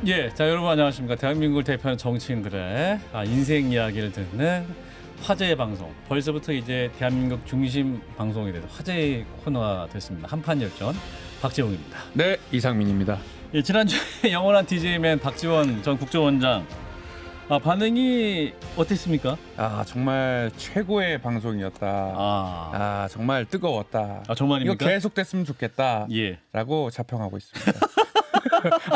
예, 자 여러분 안녕하십니까. 대한민국을 대표하는 정치인들의 인생 이야기를 듣는 화제의 방송. 벌써부터 이제 대한민국 중심 방송이 돼서 화제의 코너가 됐습니다. 한판열전 박지원입니다. 네, 이상민입니다. 예, 지난주에 영원한 DJ맨 박지원 전 국정원장 반응이 어땠습니까? 정말 최고의 방송이었다. 정말 뜨거웠다. 정말입니까? 이거 계속됐으면 좋겠다. 예. 라고 자평하고 있습니다.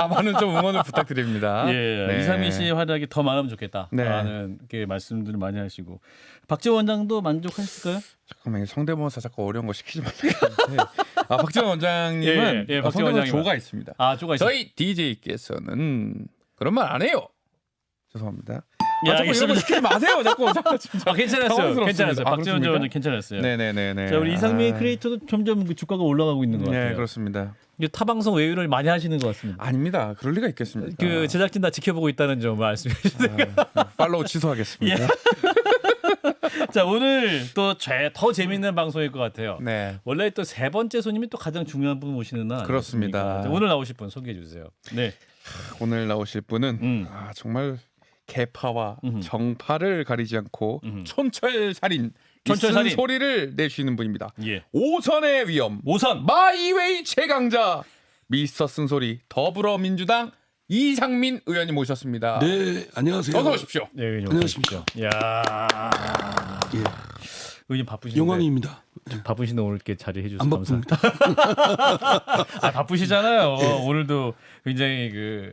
많은 좀 응원을 부탁드립니다. 예, 네. 이상민 씨의 활약이 더 많으면 좋겠다. 네. 라는 말씀들을 많이 하시고 박지원 원장도 만족하실까요? 잠깐만, 성대모사 자꾸 어려운 거 시키지 말라는데. 박지원 원장님은 예, 박지원 성대모사 원장님은. 조가 있습니다. 조가 있어요. 저희 DJ께서는 그런 말 안 해요. 죄송합니다. 야, 자꾸 이런 거 시키지 마세요. 자꾸 진짜. 괜찮았어요. 당황스럽습니다. 괜찮았어요. 박지원 그렇습니까? 원장 괜찮았어요. 네네네네. 자, 우리 이상민 크리에이터도 점점 그 주가가 올라가고 있는 것 같아요. 네, 그렇습니다. 이게 타방송 외유를 많이 하시는 것 같습니다. 아닙니다. 그럴 리가 있겠습니까? 그 제작진 다 지켜보고 있다는 점 말씀해 주세요. 팔로우 취소하겠습니다. 예. 자, 오늘 또 더 재미있는 방송일 것 같아요. 네. 원래 또 세 번째 손님이 또 가장 중요한 분 모시는 날. 그렇습니다. 아니겠습니까? 자, 오늘 나오실 분 소개해 주세요. 네. 오늘 나오실 분은 정말 개파와 정파를 가리지 않고 촌철살인 촌철살인. 있은 소리를 내쉬는 분입니다. 예. 오선의 위엄, 오선. 마이웨이 최강자, 미스터 쓴소리 더불어민주당 이상민 의원님 모셨습니다. 네, 안녕하세요. 어서 오십시오. 네, 의원님 안녕하십니까. 야. 예, 의원님 바쁘신데. 영광입니다. 바쁘신데 오늘 이렇게 자리해 주셔서 안 감사합니다. 바쁩니다. 바쁘시잖아요. 오늘도 굉장히 그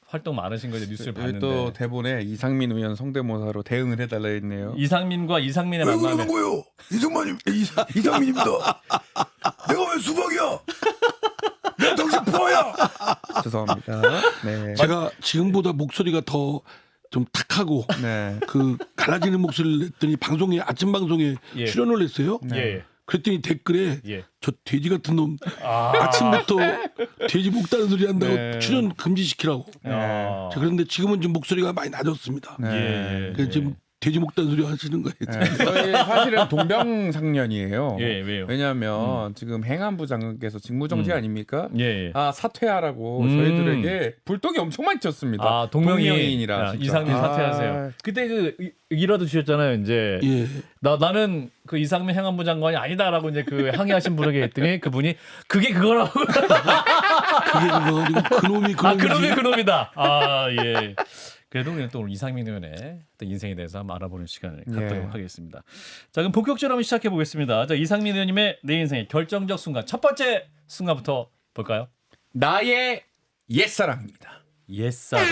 활동 많으신 거죠. 뉴스를 여기 봤는데. 또 대본에 이상민 의원 성대모사로 대응을 해달라 했네요. 이상민과 이상민의 왜 만남에 그러는 거예요? 이상민입니다. 내가 왜 수박이야? 내가 당신 포화야. 죄송합니다. 네. 제가 지금보다 목소리가 더 좀 탁하고 네. 그 갈라지는 목소리를 냈더니 방송에 아침 방송에 예. 출연을 했어요. 예. 그랬더니 댓글에 예. 저 돼지 같은 놈 아침부터 돼지 목 다는 소리 한다고 네. 출연 금지시키라고. 아. 자, 그런데 지금은 좀 목소리가 많이 낮았습니다. 네. 예. 그래서 지금 돼지 목 다는 소리 하시는 거예요. 네. 저희 사실은 동병상련이에요. 예, 왜요? 왜냐하면 지금 행안부 장관께서 직무정지 아닙니까? 예. 사퇴하라고 저희들에게 불똥이 엄청 많이 쳤습니다. 동명이인이라 진짜. 이상민 사퇴하세요. 그때 그 이라도 주셨잖아요. 이제 예. 나는 그 이상민 행안부 장관이 아니다라고 이제 그 항의하신 분에게 했더니 그분이 그게 그거라고. 그게 그거 아니고 그놈이 그놈이지. 그놈이다. 예. 그래도 우리는 또 오늘 이상민 의원의 또 인생에 대해서 한번 알아보는 시간을 갖도록 하겠습니다. 자, 그럼 본격적으로 한번 시작해 보겠습니다. 자, 이상민 의원님의 내 인생의 결정적 순간, 첫 번째 순간부터 볼까요? 나의 옛사랑입니다. 옛사랑.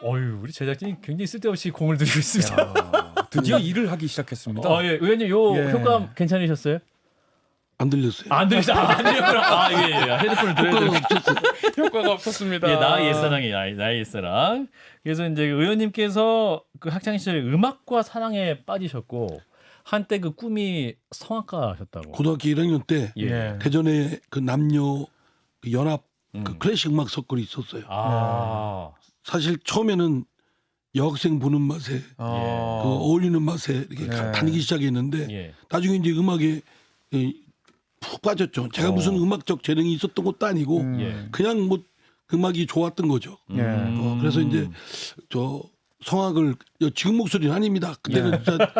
어유, 우리 제작진이 굉장히 쓸데없이 공을 들이고 있습니다. 드디어 일을 하기 시작했습니다. 예, 의원님 요 예. 효과음 괜찮으셨어요? 안 들렸어요. 안 들리죠? 안 들렸구나. 예. 헤드폰을 들어야 돼요. 효과가 없었습니다. 예, 나의 옛사랑이 나의 옛사랑. 그래서 이제 의원님께서 그 학창 시절에 음악과 사랑에 빠지셨고 한때 그 꿈이 성악가셨다고. 고등학교 1학년 때 예. 대전에 그 남녀 그 연합 그 클래식 음악 서클이 있었어요. 사실 처음에는 여학생 보는 맛에 그 어울리는 맛에 이렇게 다니기 시작했는데 예. 나중에 이제 음악에 푹 빠졌죠. 제가 무슨 음악적 재능이 있었던 것도 아니고 예. 그냥 뭐 음악이 좋았던 거죠. 그래서 이제 저 성악을 지금 목소리는 아닙니다. 그때는 진짜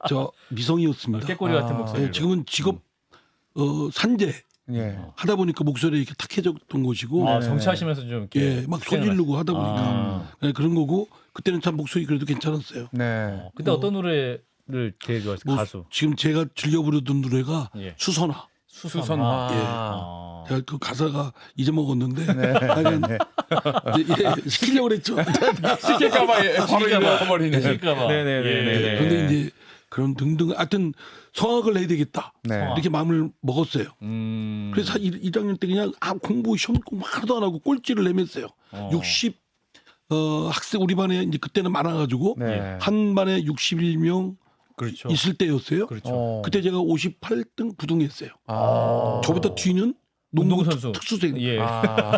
저 미성이었습니다. 깨꼬리 같은 목소리. 예, 지금은 직업 산재 하다 보니까 목소리 이렇게 탁해졌던 것이고 정치하시면서 좀 이렇게 막 소질르고 하다 보니까 예, 그런 거고 그때는 참 목소리 그래도 괜찮았어요. 네. 그때 어떤 노래를 되게 좋아했어요? 가수. 지금 제가 즐겨 부르던 노래가 예. 수선화. 수선화. 제가 그 가사가 잊어먹었는데 시키려고 그랬죠. 시킬까봐 바로 잃어버리는. 시킬까봐. 네네네. 그런데 이제 그런 등등 하여튼 성악을 해야 되겠다. 네. 이렇게 마음을 먹었어요. 그래서 1학년 때 그냥 공부 시험 공부 하나도 안 하고 꼴찌를 내맸어요. 60 학생 우리 반에 이제 그때는 많아가지고 네. 한 반에 61명 그렇죠. 있을 때였어요. 그렇죠. 그때 제가 58등 9등했어요. 저보다 뒤는 운동선수. 특수생. 예.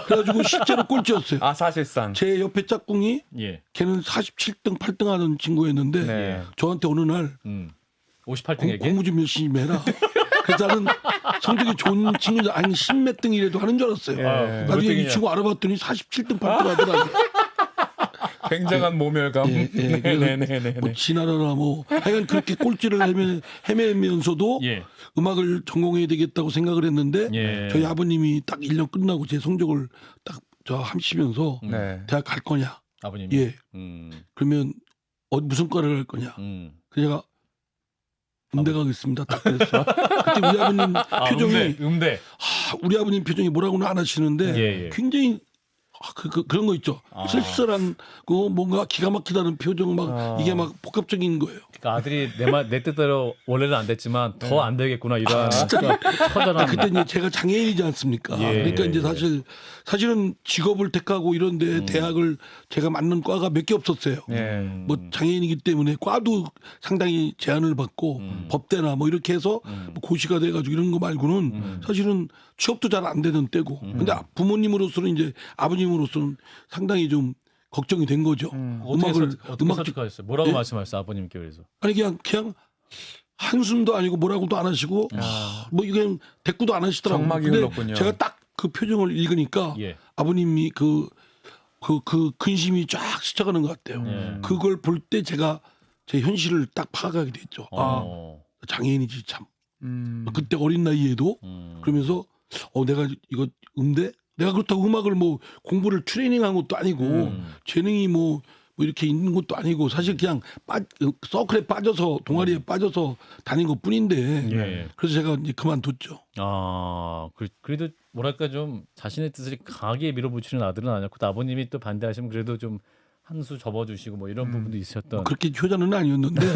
그래가지고 실제로 꼴찌였어요. 사실상. 제 옆에 짝꿍이 예. 걔는 47등 8등 하는 친구였는데 네. 저한테 어느 날 58등에게 공부 좀 열심히 해라. 그래서 나는 성적이 좋은 친구들 아니 10몇 등이라도 하는 줄 알았어요. 예. 나중에 이 등이냐? 친구 알아봤더니 47등 8등 하더라고요. 굉장한 모멸감. 예, 예. 네네네. 뭐 지나라나 뭐 하여간 그렇게 꼴찌를 헤매면서도 예. 음악을 전공해야 되겠다고 생각을 했는데 예. 저희 아버님이 딱 1년 끝나고 제 성적을 딱 저 하시면서 네. 대학 갈 거냐? 아버님이. 예. 음. 그러면 무슨 과를 갈 거냐? 음. 그래서 제가 음대 가겠습니다. 딱 그랬어. 그때 우리 아버님 표정이 음대. 우리 아버님 표정이 뭐라고는 안 하시는데 예, 예. 굉장히 그런 거 있죠. 쓸쓸한 그 뭔가 기가 막히다는 표정 막 이게 막 복합적인 거예요. 그러니까 아들이 내 뜻대로 원래는 안 됐지만 더 안 되겠구나 이런 처절한. 그때 이제 제가 장애인이지 않습니까? 예, 그러니까 이제 예. 사실은 직업을 택하고 이런데 대학을 제가 맞는 과가 몇 개 없었어요. 예. 뭐 장애인이기 때문에 과도 상당히 제한을 받고 법대나 뭐 이렇게 해서 뭐 고시가 돼가지고 이런 거 말고는 사실은 취업도 잘 안 되는 때고. 근데 부모님으로서는 이제 아버님으로서는 상당히 좀 걱정이 된 거죠. 어떻게 음악 설득하셨어요? 뭐라고 예? 말씀하셨어요 아버님께 그래서? 아니 그냥 한숨도 아니고 뭐라고도 안 하시고 뭐 이게 대꾸도 안 하시더라고요. 정막이 근데 흘렀군요. 제가 딱 그 표정을 읽으니까 예. 아버님이 그 근심이 쫙 스쳐가는 것 같아요. 그걸 볼 때 제가 제 현실을 딱 파악하게 됐죠. 어. 장애인이지 참. 음. 그때 어린 나이에도 그러면서 내가 이거 음대? 내가 그렇다고 음악을 뭐 공부를 트레이닝한 것도 아니고 재능이 뭐 이렇게 있는 것도 아니고 사실 그냥 서클에 빠져서 동아리에 빠져서 다닌 것뿐인데 예. 그래서 제가 이제 그만뒀죠. 그래도 뭐랄까 좀 자신의 뜻을 강하게 밀어붙이는 아들은 아니었고 또 아버님이 또 반대하시면 그래도 좀 한 수 접어주시고 뭐 이런 부분도 있으셨던. 그렇게 효자는 아니었는데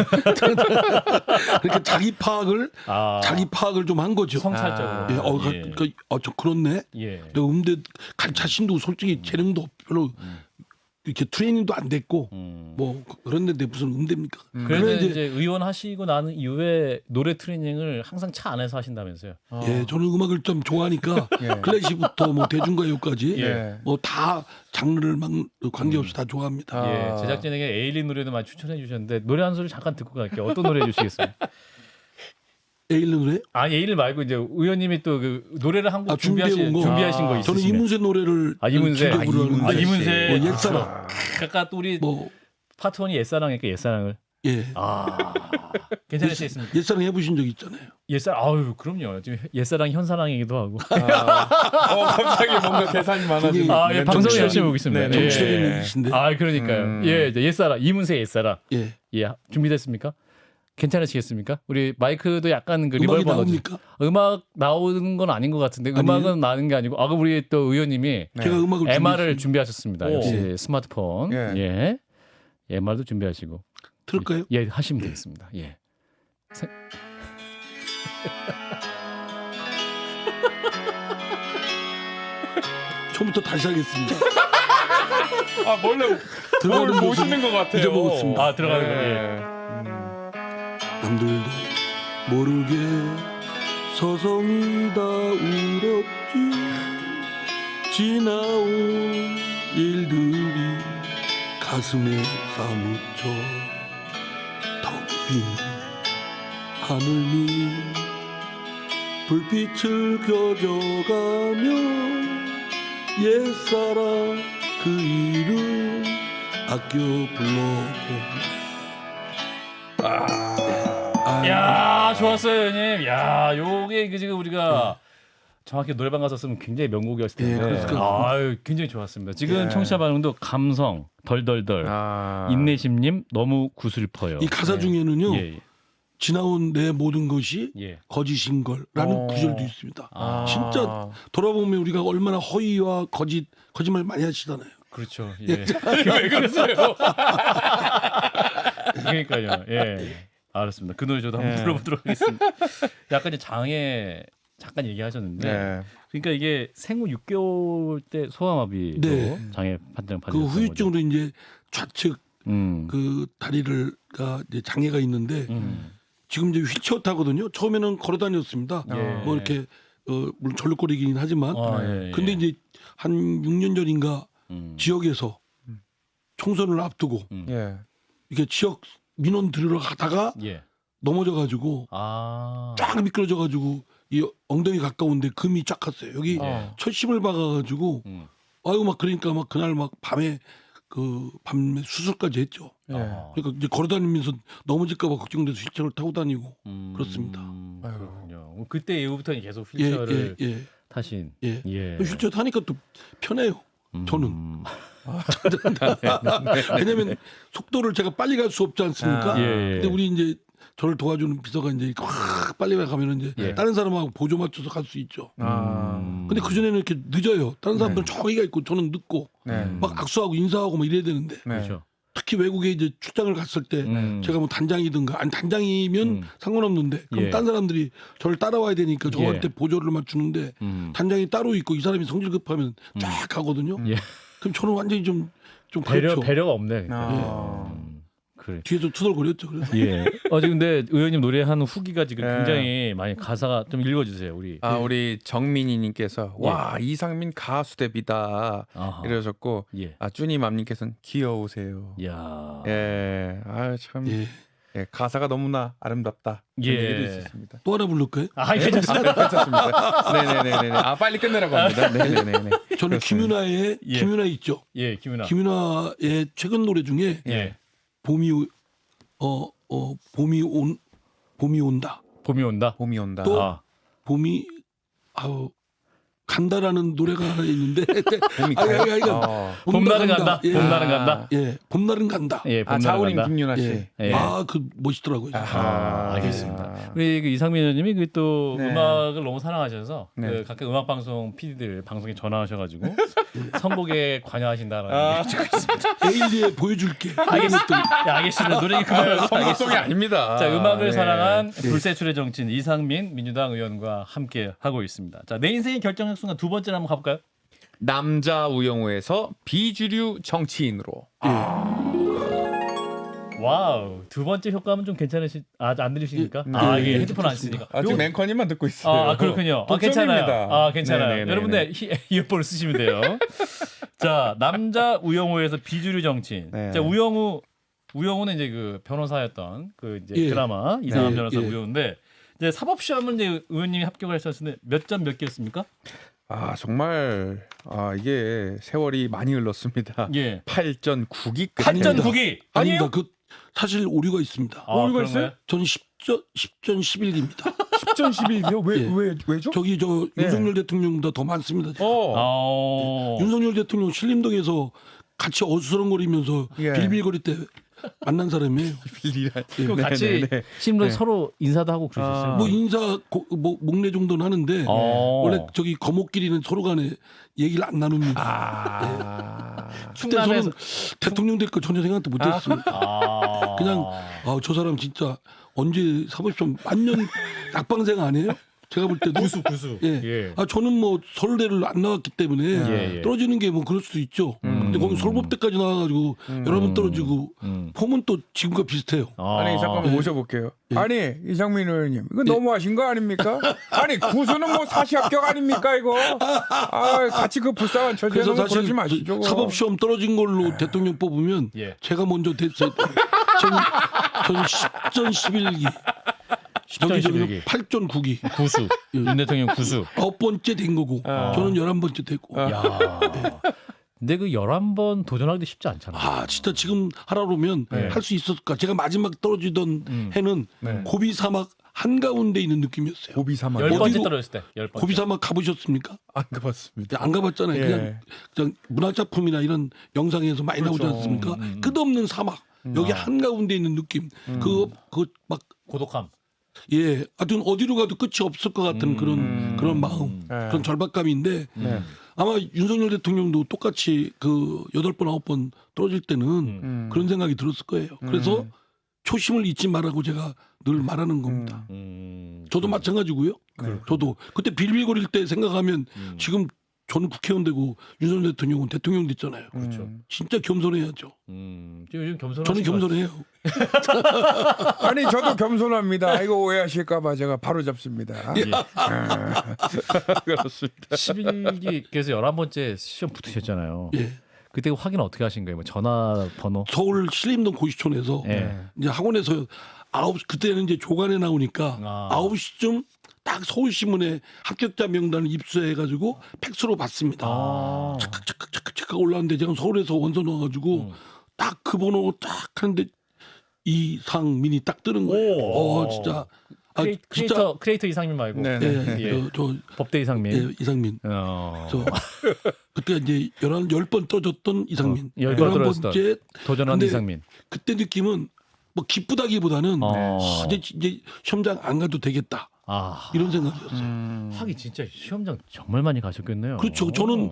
그러니까 자기 파악을 좀 한 거죠. 성찰적으로. 좀 그렇네. 예. 내가 음대 갈 자신도 솔직히 재능도 별로 이렇게 트레이닝도 안 됐고 뭐 그런데 무슨 음대입니까? 그래서 이제 의원 하시고 나는 이후에 노래 트레이닝을 항상 차 안에서 하신다면서요? 예, 저는 음악을 좀 좋아하니까 예. 클래식부터 뭐 대중가요까지 예. 뭐 다 장르를 막 관계없이 다 좋아합니다. 예, 제작진에게 에일린 노래도 많이 추천해 주셨는데 노래 한 소절 잠깐 듣고 갈게요. 어떤 노래 해주시겠어요? 에일린 노래? 에일린 말고 이제 의원님이 또 그 노래를 한 곡 준비해온 거. 준비하신 거 저는 있으시네. 이문세 노래를 이문세. 즐겨 부르는데 이문세. 뭐 옛사랑 아까 또 우리 뭐 파트원이 옛사랑이니까 옛사랑을. 예. 괜찮으시겠습니까? 옛사랑 해보신 적 있잖아요. 옛사랑 그럼요. 지금 옛사랑 현사랑이기도 하고. 갑자기 뭔가 계산이 많아지는. 예, 방송 열심히 보고 있습니다. 네, 정치적인 예. 얘기신데. 그러니까요. 예, 이제 옛사랑 이문세 옛사랑. 예. 예, 준비됐습니까? 괜찮으시겠습니까? 우리 마이크도 약간 그 음악이 리벌브 나옵니까? 음악 나오는 건 아닌 것 같은데 음악은 나는 게 아니고 그럼 우리 또 의원님이 제가 음악을 MR을 준비하셨습니다. 오. 역시 스마트폰. 예. 예. MR도 준비하시고. 들을까요? 예, 하시면 되겠습니다. 예. 처음부터 다시 하겠습니다. 원래 뭘 보시는 것 같아요. 잊어먹었습니다. 들어가는 거예요. 남들도 모르게 서성이다 울었지 지나온 일들이 가슴에 사무쳐 텅 빈 하늘 위 불빛을 켜져가며 옛사랑 그 이름 아껴 불러본 야, 좋았어요, 형님. 야, 요게 지금 우리가 정확히 노래방 가서 쓰면 굉장히 명곡이었을 텐데. 예, 그래서 굉장히 좋았습니다. 지금 예. 청취자 반응도 감성, 덜덜덜, 인내심님 너무 구슬퍼요. 이 가사 중에는요 예, 지나온 내 모든 것이 예. 거짓인 걸라는 구절도 있습니다. 아. 진짜 돌아보면 우리가 얼마나 허위와 거짓말 많이 하시잖아요. 그렇죠. 예. 왜 그랬어요? 그러니까요. 예. 알았습니다. 그 노래 저도 한번 불러보도록 하겠습니다. 약간 이제 장애 잠깐 얘기하셨는데, 네. 그러니까 이게 생후 6개월 때 소아마비로 네. 장애 판정 그 받으셨던 후유증으로 이제 좌측 거죠. 그 다리가 이제 장애가 있는데 지금 이제 휠체어 타거든요. 처음에는 걸어 다녔습니다. 예. 뭐 이렇게 물론 절룩거리긴 하지만 예. 근데 이제 한 6년 전인가 지역에서 총선을 앞두고 예. 이렇게 지역 민원 들으러 가다가 예. 넘어져가지고 아. 쫙 미끄러져가지고 이 엉덩이 가까운데 금이 쫙 갔어요. 여기 철심을 박아가지고 아이고 막 그러니까 막 그날 막 밤에 밤에 수술까지 했죠. 예. 그러니까 이제 걸어다니면서 넘어질까봐 걱정돼서 휠체어를 타고 다니고 그렇습니다. 그렇군요. 그때 이후부터는 계속 예, 휠체어를 예, 예. 타신. 예. 예. 휠체어 타니까 또 편해요. 저는. 왜냐면 속도를 제가 빨리 갈 수 없지 않습니까? 예. 근데 우리 이제 저를 도와주는 비서가 이제 확 빨리 가면 이제 예. 다른 사람하고 보조 맞춰서 갈 수 있죠. 근데 그 전에는 이렇게 늦어요. 다른 사람들은 저기가 있고 저는 늦고 네. 막 악수하고 인사하고 막 이래야 되는데 네. 그렇죠. 특히 외국에 이제 출장을 갔을 때 제가 뭐 단장이든가 아니 단장이면 상관없는데 그럼 예. 딴 사람들이 저를 따라와야 되니까 저한테 보조를 맞추는데 단장이 따로 있고 이 사람이 성질 급하면 쫙 가거든요. 예. 그럼 저는 완전히 좀 그렇죠. 배려가 없네. 그래. 뒤에서 투덜거렸죠. 그래서. 예. 지금 근데 의원님 노래한 후기가 지금 굉장히 많이 가사가 좀 읽어주세요. 우리. 우리 정민희님께서 와 이상민 가수 데뷔다 아하. 이러셨고 예. 쭈니맘님께서는 귀여우세요. 야. 예, 참 예. 예, 가사가 너무나 아름답다. 예. 얘기도 있었습니다. 또 하나 부를까요? 괜찮습니다. 괜찮습니다. 네네네네. 빨리 끝내라고 합니다. 네네네. 저는 김윤아의 예. 김윤아 있죠. 예, 김윤아. 김윤아의 최근 노래 중에 예. 봄이 온다. 봄이 온다. 봄이 온다. 또 봄이 간다라는 노래가 하나 있는데 봄이 가요? 봄날은 간다. 예. 봄날은 간다. 예, 봄날은 간다. 예, 봄날은 자우림 간다. 김윤아 씨. 예. 예. 그 멋있더라고요. 알겠습니다. 우리 그 이상민 의원님이 그 또 네. 음악을 너무 사랑하셔서 네. 그 각각 음악 방송 PD들 방송에 전화하셔가지고 선곡에 관여하신다라는 얘기 듣고 있습니다. 내일 뒤에 보여줄게. 알겠습니다. 노래 그만하고 선곡송이 아닙니다. 자, 음악을 네. 사랑한 불세출의 정치인 이상민 민주당 의원과 함께 하고 있습니다. 자, 내 인생의 결정적 순간 두 번째로 한번 가볼까요? 남자 우영우에서 비주류 정치인으로. 와우, 두 번째 효과는 좀 괜찮으시? 안 들리십니까? 네. 이게 헤드폰 안 쓰니까. 지금 앵커님만 듣고 있어요. 그렇군요. 독점입니다. 괜찮아요. 괜찮아요. 네네네네. 여러분들 이어폰을 쓰시면 돼요. 자, 남자 우영우에서 비주류 정치인. 네. 자, 우영우는 이제 그 변호사였던 그 이제 예. 드라마 이상한 네, 변호사 예. 우영우인데 이제 사법 시험은 이제 의원님이 합격을 하셨는데 몇 점 몇 개였습니까? 정말 이게 세월이 많이 흘렀습니다. 예. 8전 9기. 8전 9기. 아닙니다. 그 사실 오류가 있습니다. 오류가 그런 있어요? 거예요? 저는 10전 11기입니다. 10전 11이요? 예. 왜죠? 저기 윤석열 대통령보다 더 많습니다. 제가. 윤석열 대통령 신림동에서 같이 어수선거리면서 예. 빌빌거릴 때 만난 사람이에요. 그 같이 신문 서로 인사도 하고 그러셨어요. 뭐 인사 목례 정도는 하는데 원래 저기 거목끼리는 서로 간에 얘기를 안 나눕니다. 그때 저는 대통령 될 거 전혀 생각도 못했습니다. 그냥 저 사람 진짜 언제 사법시험 만년 낙방생 아니에요? 제가 볼 때도 구수. 예. 저는 뭐 서울대를 안 나왔기 때문에 떨어지는 게 뭐 그럴 수도 있죠. 근데 거기 서울법대까지 나와가지고 여러 번 떨어지고 폼은 또 지금과 비슷해요. 아니 잠깐만 모셔볼게요. 아니 이상민 의원님 이거 너무하신 거 아닙니까? 아니 구수는 뭐 사시 합격 아닙니까 이거? 같이 그 불쌍한 그래서 처지에서 사실 그러지 마시죠. 사법시험 떨어진 걸로 대통령 뽑으면 제가 먼저 됐어요. 저는 10전 11기. 저기 8전 9기. 구수. 윤 대통령 구수. 9번째 된 거고 저는 11번째 됐고. 야. 근데 그 11번 도전하기도 쉽지 않잖아요. 진짜 지금 하라면 할 수 있었을까? 제가 마지막 떨어지던 해는 고비 사막 한가운데 있는 느낌이었어요. 고비 사막 10번째 떨어졌을 때. 10번째. 고비 사막 가보셨습니까? 안 가봤습니다. 안 가봤잖아요. 그냥 문학작품이나 이런 영상에서 많이 나오지 않습니까? 끝없는 사막. 여기 한가운데 있는 느낌. 그 막 고독함. 예, 하여튼 어디로 가도 끝이 없을 것 같은 그런 마음, 그런 절박감인데 아마 윤석열 대통령도 똑같이 그 8번 9번 떨어질 때는 그런 생각이 들었을 거예요. 그래서 초심을 잊지 말라고 제가 늘 말하는 겁니다. 저도 마찬가지고요. 저도 그때 빌빌거릴 때 생각하면 지금 저는 국회의원 되고 윤석열 대통령은 대통령 됐잖아요. 그렇죠. 진짜 겸손해야죠. 요즘 겸손. 저는 겸손해요. 아니 저도 겸손합니다. 이거 오해하실까봐 제가 바로 잡습니다. 그렇습니다. 11기께서 11번째 시험 붙으셨잖아요. 예. 그때 확인 어떻게 하신 거예요? 뭐 전화번호? 서울 신림동 고시촌에서 이제 학원에서 그때는 이제 조간에 나오니까 아. 9시쯤 딱 서울신문에 합격자 명단을 입수해가지고 팩스로 받습니다. 아. 착각 올라왔는데 제가 서울에서 원서 넣어가지고 딱 그 번호 딱 하는데 이상민이 딱 뜨는 거예요. 오. 진짜. 크리에이터 이상민 말고 네. 예. 저 법대 이상민. 예, 이상민. 어. 그때 이제 10번 떠졌던 이상민. 10번 11번째 도전한 근데 이상민. 그때 느낌은 뭐 기쁘다기보다는 이제 시험장 안 가도 되겠다. 아. 이런 생각이었어요. 하긴 진짜 시험장 정말 많이 가셨겠네요. 그렇죠. 저는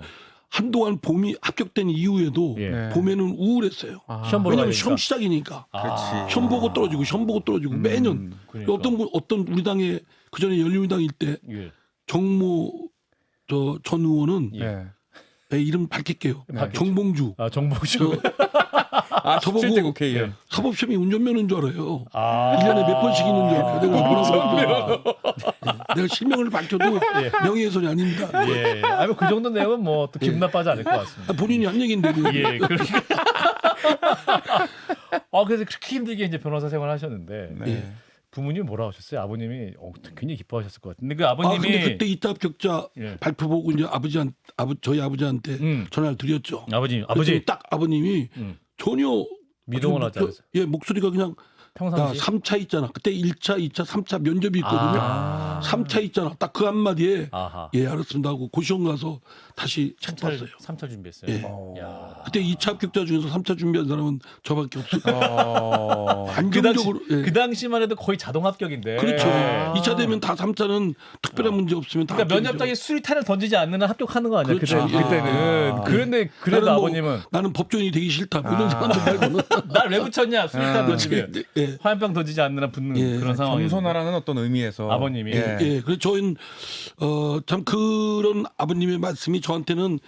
한동안 봄이 합격된 이후에도 예. 네. 봄에는 우울했어요. 시험 보러 왜냐면 가니까. 시험 시작이니까. 그렇지. 시험 보고 떨어지고 시험 보고 떨어지고 매년 그러니까. 어떤 우리 당에 그 전에 열린우리당일 때 예. 정모 전 의원은 네. 이름 밝힐게요. 밝히죠. 정봉주. 아 정보주. 저보고 17대 국회의원. 사법시험이 운전면허인 줄 알아요. 아. 1년에 몇 번씩 있는 줄 알아요. 내가 뭐라고 내가 실명을 밝혀도 명예훼손이 아닙니다. 예. 아니 그 정도 내용은 뭐 또 기분 나빠하지 않을 것 같습니다. 본인이 한 얘기인데 뭐. 예. 그러니까. 그래서 그렇게 힘들게 이제 변호사 생활하셨는데 네. 부모님이 뭐라 하셨어요? 아버님이 굉장히 기뻐하셨을 것 같은데 그 아버님이 근데 그때 이타 합격자 예. 발표 보고 이제 저희 아버지한테 전화를 드렸죠. 아버지 그랬더니 딱 아버님이 전혀 미동을 하지 않았어요. 예, 목소리가 그냥 평상시 3차 있잖아. 그때 1차, 2차, 3차 면접이 있거든요. 3차 있잖아. 딱 그 한마디에 아하. 예, 알았습니다 하고 고시원 가서 다시 책 봤어요. 3차 준비했어요. 예. 야. 그때 2차 합격자 중에서 3차 준비한 사람은 저밖에 없어요. 안정적으로 그 당시만 해도 거의 자동 합격인데. 그렇죠. 예. 2차 되면 다 3차는 특별한 문제 없으면 다 그러니까 합격이죠. 면접장에 수리탄을 던지지 않는 한 합격하는 거 아니야? 그렇죠. 그때는. 그런데 그래도 나는 뭐, 아버님은 나는 법조인이 되기 싫다. 뭐 이런 사람들 말고는 날 왜 붙였냐? 수리탄 던지면 예. 화염병 던지지 않는 한 붙는 예. 그런 상황이. 겸손하라는 어떤 의미에서 아버님이. 예, 그래서 저희는 참 그런 아버님의 말씀이 저한테는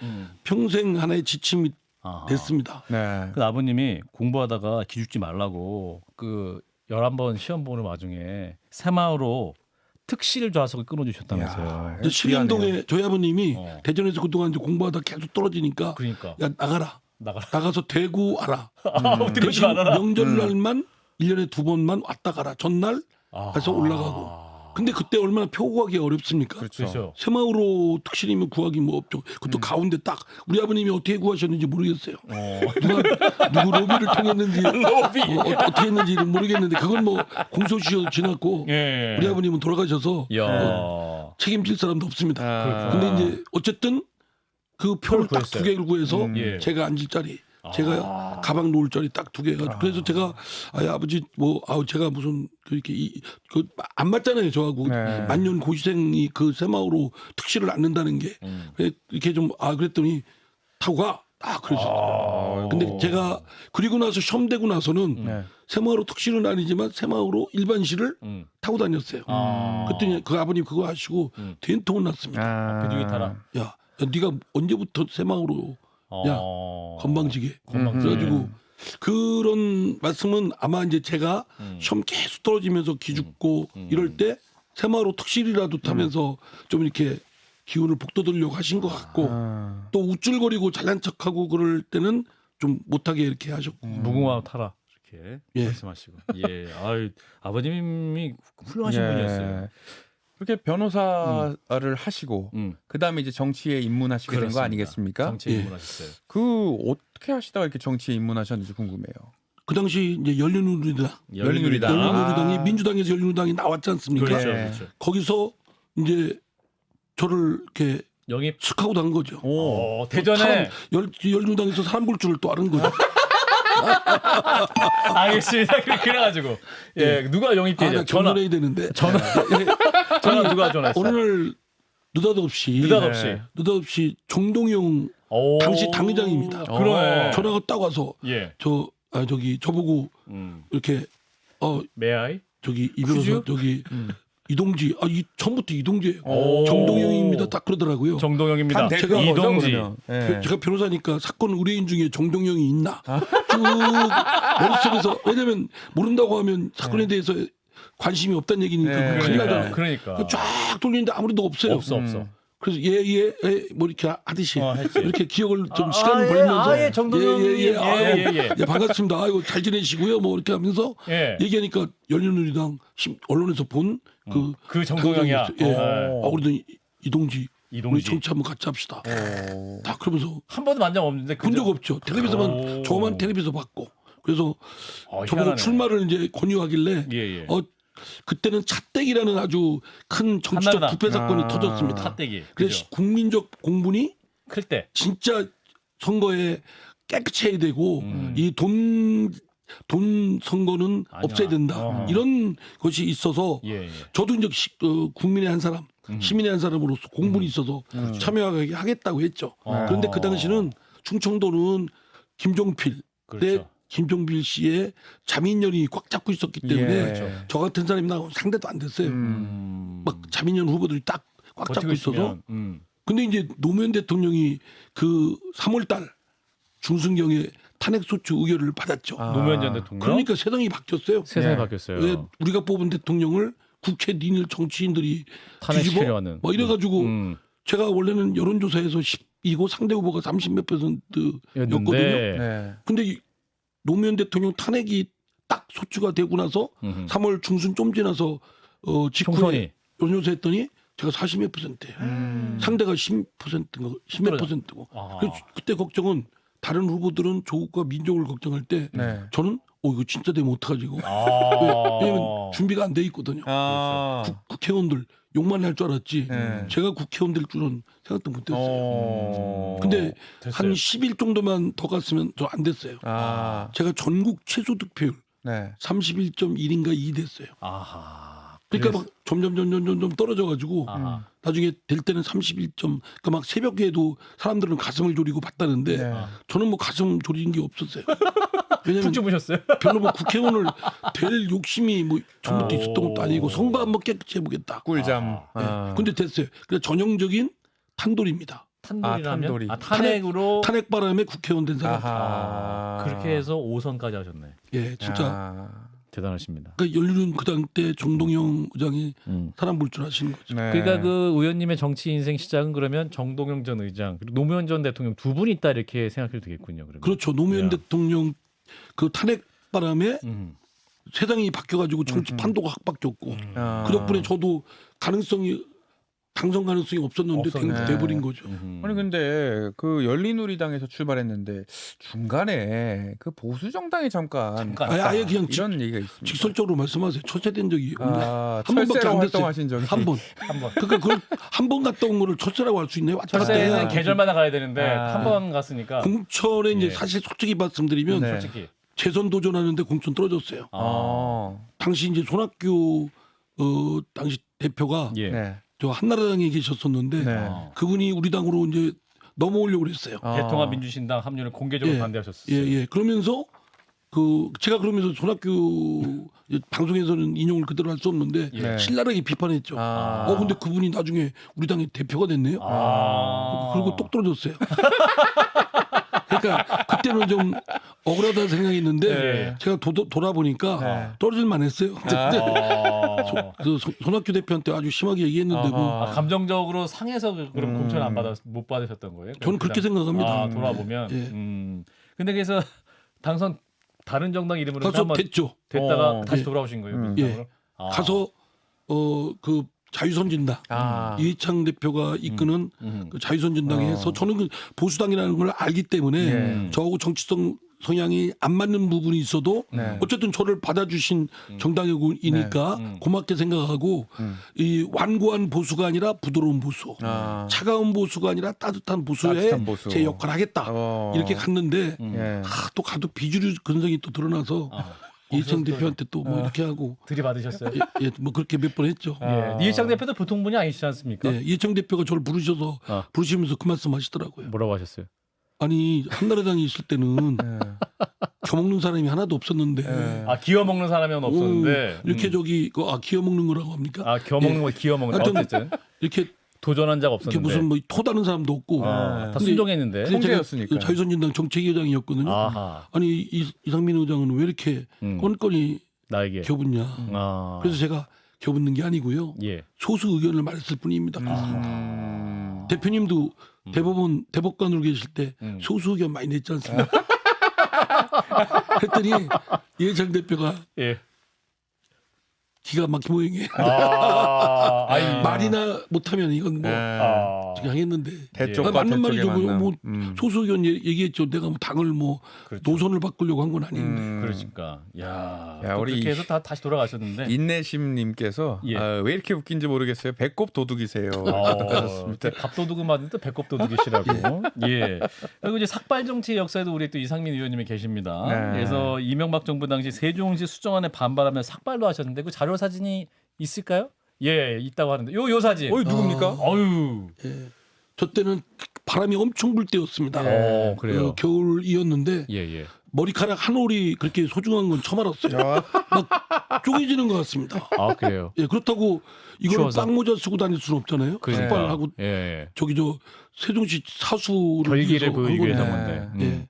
평생 하나의 지침이 아하. 됐습니다. 네. 그 아버님이 공부하다가 기죽지 말라고 그 11번 시험 보는 와중에 새마을로 특실 좌석을 끊어주셨다면서요. 야. 근데 신현동에 저희 아버님이 어. 대전에서 그동안 이제 공부하다 계속 떨어지니까 그러니까 야 나가라. 나가라. 나가서 대구 알아. 어떻게 대신 알아라? 명절날만 1년에 2번만 왔다 가라. 전날 해서 올라가고. 근데 그때 얼마나 표 구하기 어렵습니까? 그렇죠. 새마을호 특실이면 구하기 뭐 없죠. 그것도 가운데 딱 우리 아버님이 어떻게 구하셨는지 모르겠어요. 누구 로비를 통했는지 어떻게 했는지는 모르겠는데 그건 뭐 공소시효 지났고 예. 우리 아버님은 돌아가셔서 야. 책임질 사람도 없습니다. 아. 근데 이제 어쨌든 그 표를 딱 구했어요. 2개를 구해서 예. 제가 앉을 자리 제가 가방 놓을 자리 딱 2개 해가지고 그래서 제가 아버지 제가 무슨 이렇게 안 맞잖아요 저하고 네. 만년 고시생이 그 새마을호 특실을 앉는다는 게 이렇게 좀 그랬더니 타고 가 그러셨어요. 근데 제가 그리고 나서 시험 되고 나서는 네. 새마을호 특실은 아니지만 새마을호 일반실을 타고 다녔어요. 아. 그랬더니 그 아버님 그거 하시고 된통 났습니다. 비둘기 타라. 야, 네가 언제부터 새마을호 야 건방지게 그래가지고 그런 말씀은 아마 이제 제가 시험 계속 떨어지면서 기죽고 이럴 때 새마을호 특실이라도 타면서 좀 이렇게 기운을 북돋으려고 하신 것 같고 또 우쭐거리고 잘난 척하고 그럴 때는 좀 못하게 이렇게 하셨고 무궁화 타라 이렇게 예. 말씀하시고. 예. 아버님이 훌륭하신 분이었어요. 그렇게 변호사를 하시고 그다음에 이제 정치에 입문하시게 된 거 그렇습니다. 아니겠습니까? 정치에 예. 입문하셨어요. 그 어떻게 하시다가 이렇게 정치에 입문하셨는지 궁금해요. 그 당시 이제 열린우리당 열린우리당. 열린우리당이 민주당에서 열린우리당이 나왔지 않습니까? 그렇죠. 예. 그렇죠. 거기서 이제 저를 이렇게 영입. 스카우트 한 거죠. 대전에 열린우리당에서 사람 볼 줄을 또 아는 거죠. 알겠습니다. 그래가지고 누가 영입되냐? 나 경선해야 되는데. 전화 누가 전화했어요? 어느 날 느닷없이 정동영 오. 당시 당의장입니다. 그러네. 전화가 딱 와서 예. 저보고 이렇게 메아이? 저기 이 변호사 저기 이동지 처음부터 이동지예요. 오. 정동영입니다. 딱 그러더라고요. 정동영입니다. 당 대표인 거죠, 이동지. 그러면? 예. 제가 변호사니까 사건 의뢰인 중에 정동영이 있나 쭉 머릿속에서 왜냐면 모른다고 하면 사건에 대해서 관심이 없다는 얘기니까 네. 큰일 나잖아요. 그러니까. 쫙 돌리는데 아무래도 없어요. 없어. 그래서 예예 뭐 이렇게 하듯이 했지. 이렇게 기억을 좀 시간을 벌면서 예, 정동영님. 예, 반갑습니다. 아이고 잘 지내시고요. 뭐 이렇게 하면서 예. 얘기하니까 열린우리당 언론에서 본 그 정동영이야. 예. 어. 우리도 이동지 우리 이동지. 정치 한번 같이 합시다. 다 그러면서 한 번도 만난 적 없는데 본 적 없죠. 텔레비전만 저만 텔레비전 봤고 그래서 저보고 희한하네. 출마를 이제 권유하길래 예. 그때는 차떼기라는 아주 큰 정치적 한나라당. 부패 사건이 터졌습니다. 삿대기. 그래서 국민적 공분이 클 때. 진짜 선거에 깨끗이 해야 되고 이 돈 선거는 아니야. 없애야 된다. 이런 것이 있어서 예. 저도 이제 국민의 한 사람, 시민의 한 사람으로서 공분이 있어서 참여하게 하겠다고 했죠. 그런데 그 당시는 충청도는 김종필 그렇죠. 김종필 씨의 자민련이 꽉 잡고 있었기 때문에 그렇죠. 저 같은 사람이 나오면 상대도 안 됐어요. 막 자민련 후보들이 딱 꽉 잡고 버티고 있어서. 있으면, 근데 이제 노무현 대통령이 그 3월달 중순경에 탄핵소추 의결을 받았죠. 노무현 전 대통령. 그러니까 세상이 바뀌었어요. 세상이 예. 바뀌었어요. 왜 우리가 뽑은 대통령을 국회 니들 정치인들이 탄핵시키려 뒤집어 하는. 뭐 이래가지고 제가 원래는 여론조사에서 10이고 상대 후보가 30몇 %였거든요. 네. 근데 이 노무현 대통령 탄핵이 딱 소추가 되고 나서 3월 중순 좀 지나서 직후에 총선이. 여론조사 했더니 제가 40몇 %예요. 상대가 10%고 10몇 %고. 아. 그래서 그때 걱정은 다른 후보들은 조국과 민족을 걱정할 때 네. 저는 이거 진짜 되면 어떡하지 이거. 아. 왜냐면 준비가 안 돼 있거든요. 국회의원들 욕만 할 줄 알았지. 네. 제가 국회의원 될 줄은 생각도 못했어요. 근데 됐어요. 한 10일 정도만 더 갔으면 저 안 됐어요. 제가 전국 최소 득표율 네. 31.1인가 2 됐어요. 아하. 그러니까 막 점점 떨어져가지고 아하. 나중에 될 때는 31점. 그러니까 막 새벽에도 사람들은 가슴을 졸이고 봤다는데 네. 저는 뭐 가슴 졸이는 게 없었어요. 왜냐면 푹 주무셨어요? 별로 뭐 국회의원을 될 욕심이 뭐 처음부터 있었던 것도 아니고 선거 한번 깨끗이 해보겠다. 꿀잠. 근데 됐어요. 그래서 전형적인 탄돌입니다. 탄돌이라면 탄돌이. 탄핵으로 탄핵 바람에 국회의원 된 사람. 그렇게 해서 5선까지 하셨네. 예, 진짜. 대단하십니다. 그러니까 연륜은 그 당때 정동영 의장이 음. 사람 볼 줄 아시는 거죠. 네. 그러니까 그 의원님의 정치 인생 시작은 그러면 정동영 전 의장 그리고 노무현 전 대통령 두 분이 있다 이렇게 생각해도 되겠군요. 그러면. 그렇죠. 노무현 야. 대통령 그 탄핵 바람에 음. 세상이 바뀌어가지고 정치 판도가 확 바뀌었고 그 덕분에 저도 당선 가능성이 없었는데 없었네. 돼버린 거죠. 아니 근데 그 열린우리당에서 출발했는데 중간에 그 보수 정당에 잠깐 아예 그냥 이런 얘기가 있습니다. 직설적으로 말씀하세요. 철새된 적이 없네. 한 번밖에 철새로 안 됐어요. 활동하신 적이 한 번. 그러니까 그걸 한 번 갔다 온 거를 철새라고 할 수 있나요? 왔다 갔다 철새는 해야. 계절마다 가야 되는데 아. 한 번 갔으니까 공천에 이제 예. 사실 솔직히 말씀드리면 네. 솔직히 재선 도전하는데 공천 떨어졌어요. 당시 이제 손학규 당시 대표가 예. 네. 저 한나라당에 계셨었는데 네. 그분이 우리 당으로 이제 넘어오려고 그랬어요. 대통합민주신당 합류를 공개적으로 예. 반대하셨어요. 예. 그러면서 제가 그러면서 손학규 방송에서는 인용을 그대로 할 수 없는데 예. 신랄하게 비판했죠. 근데 그분이 나중에 우리 당의 대표가 됐네요. 그리고 똑 떨어졌어요. 그러니까 그때는 좀 억울하다는 생각이 있는데 네. 제가 돌아보니까 떨어질 만했어요. 그 손학규 대표한테 아주 심하게 얘기했는데 뭐 감정적으로 상해서 그럼 공천 못 받으셨던 거예요? 저는 그렇게 생각합니다. 돌아보면. 예. 근데 그래서 당선 다른 정당 이름으로 가서 한번 됐죠. 됐다가 다시 예. 돌아오신 거예요, 예. 민주당으로? 가서 그 자유선진당 이해창 대표가 이끄는 그 자유선진당에 해서 저는 그 보수당이라는 걸 알기 때문에 저하고 정치성 성향이 안 맞는 부분이 있어도 어쨌든 저를 받아주신 정당이니까 고맙게 생각하고 이 완고한 보수가 아니라 부드러운 보수, 차가운 보수가 아니라 따뜻한 보수에 따뜻한 보수. 제 역할을 하겠다 이렇게 갔는데 또 가도 비주류 근성이 또 드러나서 이해창 대표한테 또 뭐 이렇게 하고 들이받으셨어요? 예, 뭐 그렇게 몇 번 했죠. 예. 이해창 대표도 보통 분이 아니시지 않습니까? 예, 이해창 대표가 저를 부르셔서 부르시면서 그 말씀 하시더라고요. 뭐라고 하셨어요? 아니 한나라당에 있을 때는 겨먹는 사람이 하나도 없었는데 기어 먹는 사람은 없었는데 이렇게 저기 기어 먹는 거라고 합니까? 기어 먹는 거 기어 먹는 거 어쨌든 이렇게 도전한 적 이렇게 없었는데 무슨 뭐 토다는 사람도 없고 다 근데 순종했는데 통제였으니까. 자유선진당 정책위원장이었거든요. 아하. 아니 이상민 의장은 왜 이렇게 건건이 나에게 겨붙냐? 그래서 제가 겨붙는 게 아니고요. 예. 소수 의견을 말했을 뿐입니다. 대표님도 대법관으로 계실 때 음. 소수 의견 많이 냈지 않습니까? 했더니 이해창 대표가 예. 기가 막힌 모양이에요. 아이. 말이나 못하면 이건 뭐 아. 그냥 했는데 대쪽과 맞는 대쪽의 말이죠. 만남. 뭐 소수 의견 얘기했죠. 내가 뭐 당을 뭐 그렇죠. 노선을 바꾸려고 한 건 아닌데. 그러니까 야, 야, 또 우리 그렇게 해서 다 다시 돌아가셨는데. 인내심님께서 예. 왜 이렇게 웃긴지 모르겠어요. 배꼽 도둑이세요. 하셨습니다. 밥도둑은 맞는데 배꼽 도둑이시라고. 예. 그리고 이제 삭발 정치의 역사에도 우리 또 이상민 의원님이 계십니다. 네. 그래서 이명박 정부 당시 세종시 수정안에 반발하며 삭발도 하셨는데 그 자료 사진이 있을까요? 예, 있다고 하는데 요 사진. 누굽니까? 어유. 예. 저 때는 바람이 엄청 불 때였습니다. 그래요. 겨울이었는데 예, 예. 머리카락 한 올이 그렇게 소중한 건 처음 알았어요. 막 쪼개지는 것 같습니다. 아, 그래요. 예, 그렇다고 이걸 추워서. 빵모자 쓰고 다닐 수는 없잖아요. 그러니까. 삭발하고 예. 저기 저 세종시 사수를 결기를 위해서 보이기 한 위해서 건데. 건데. 예.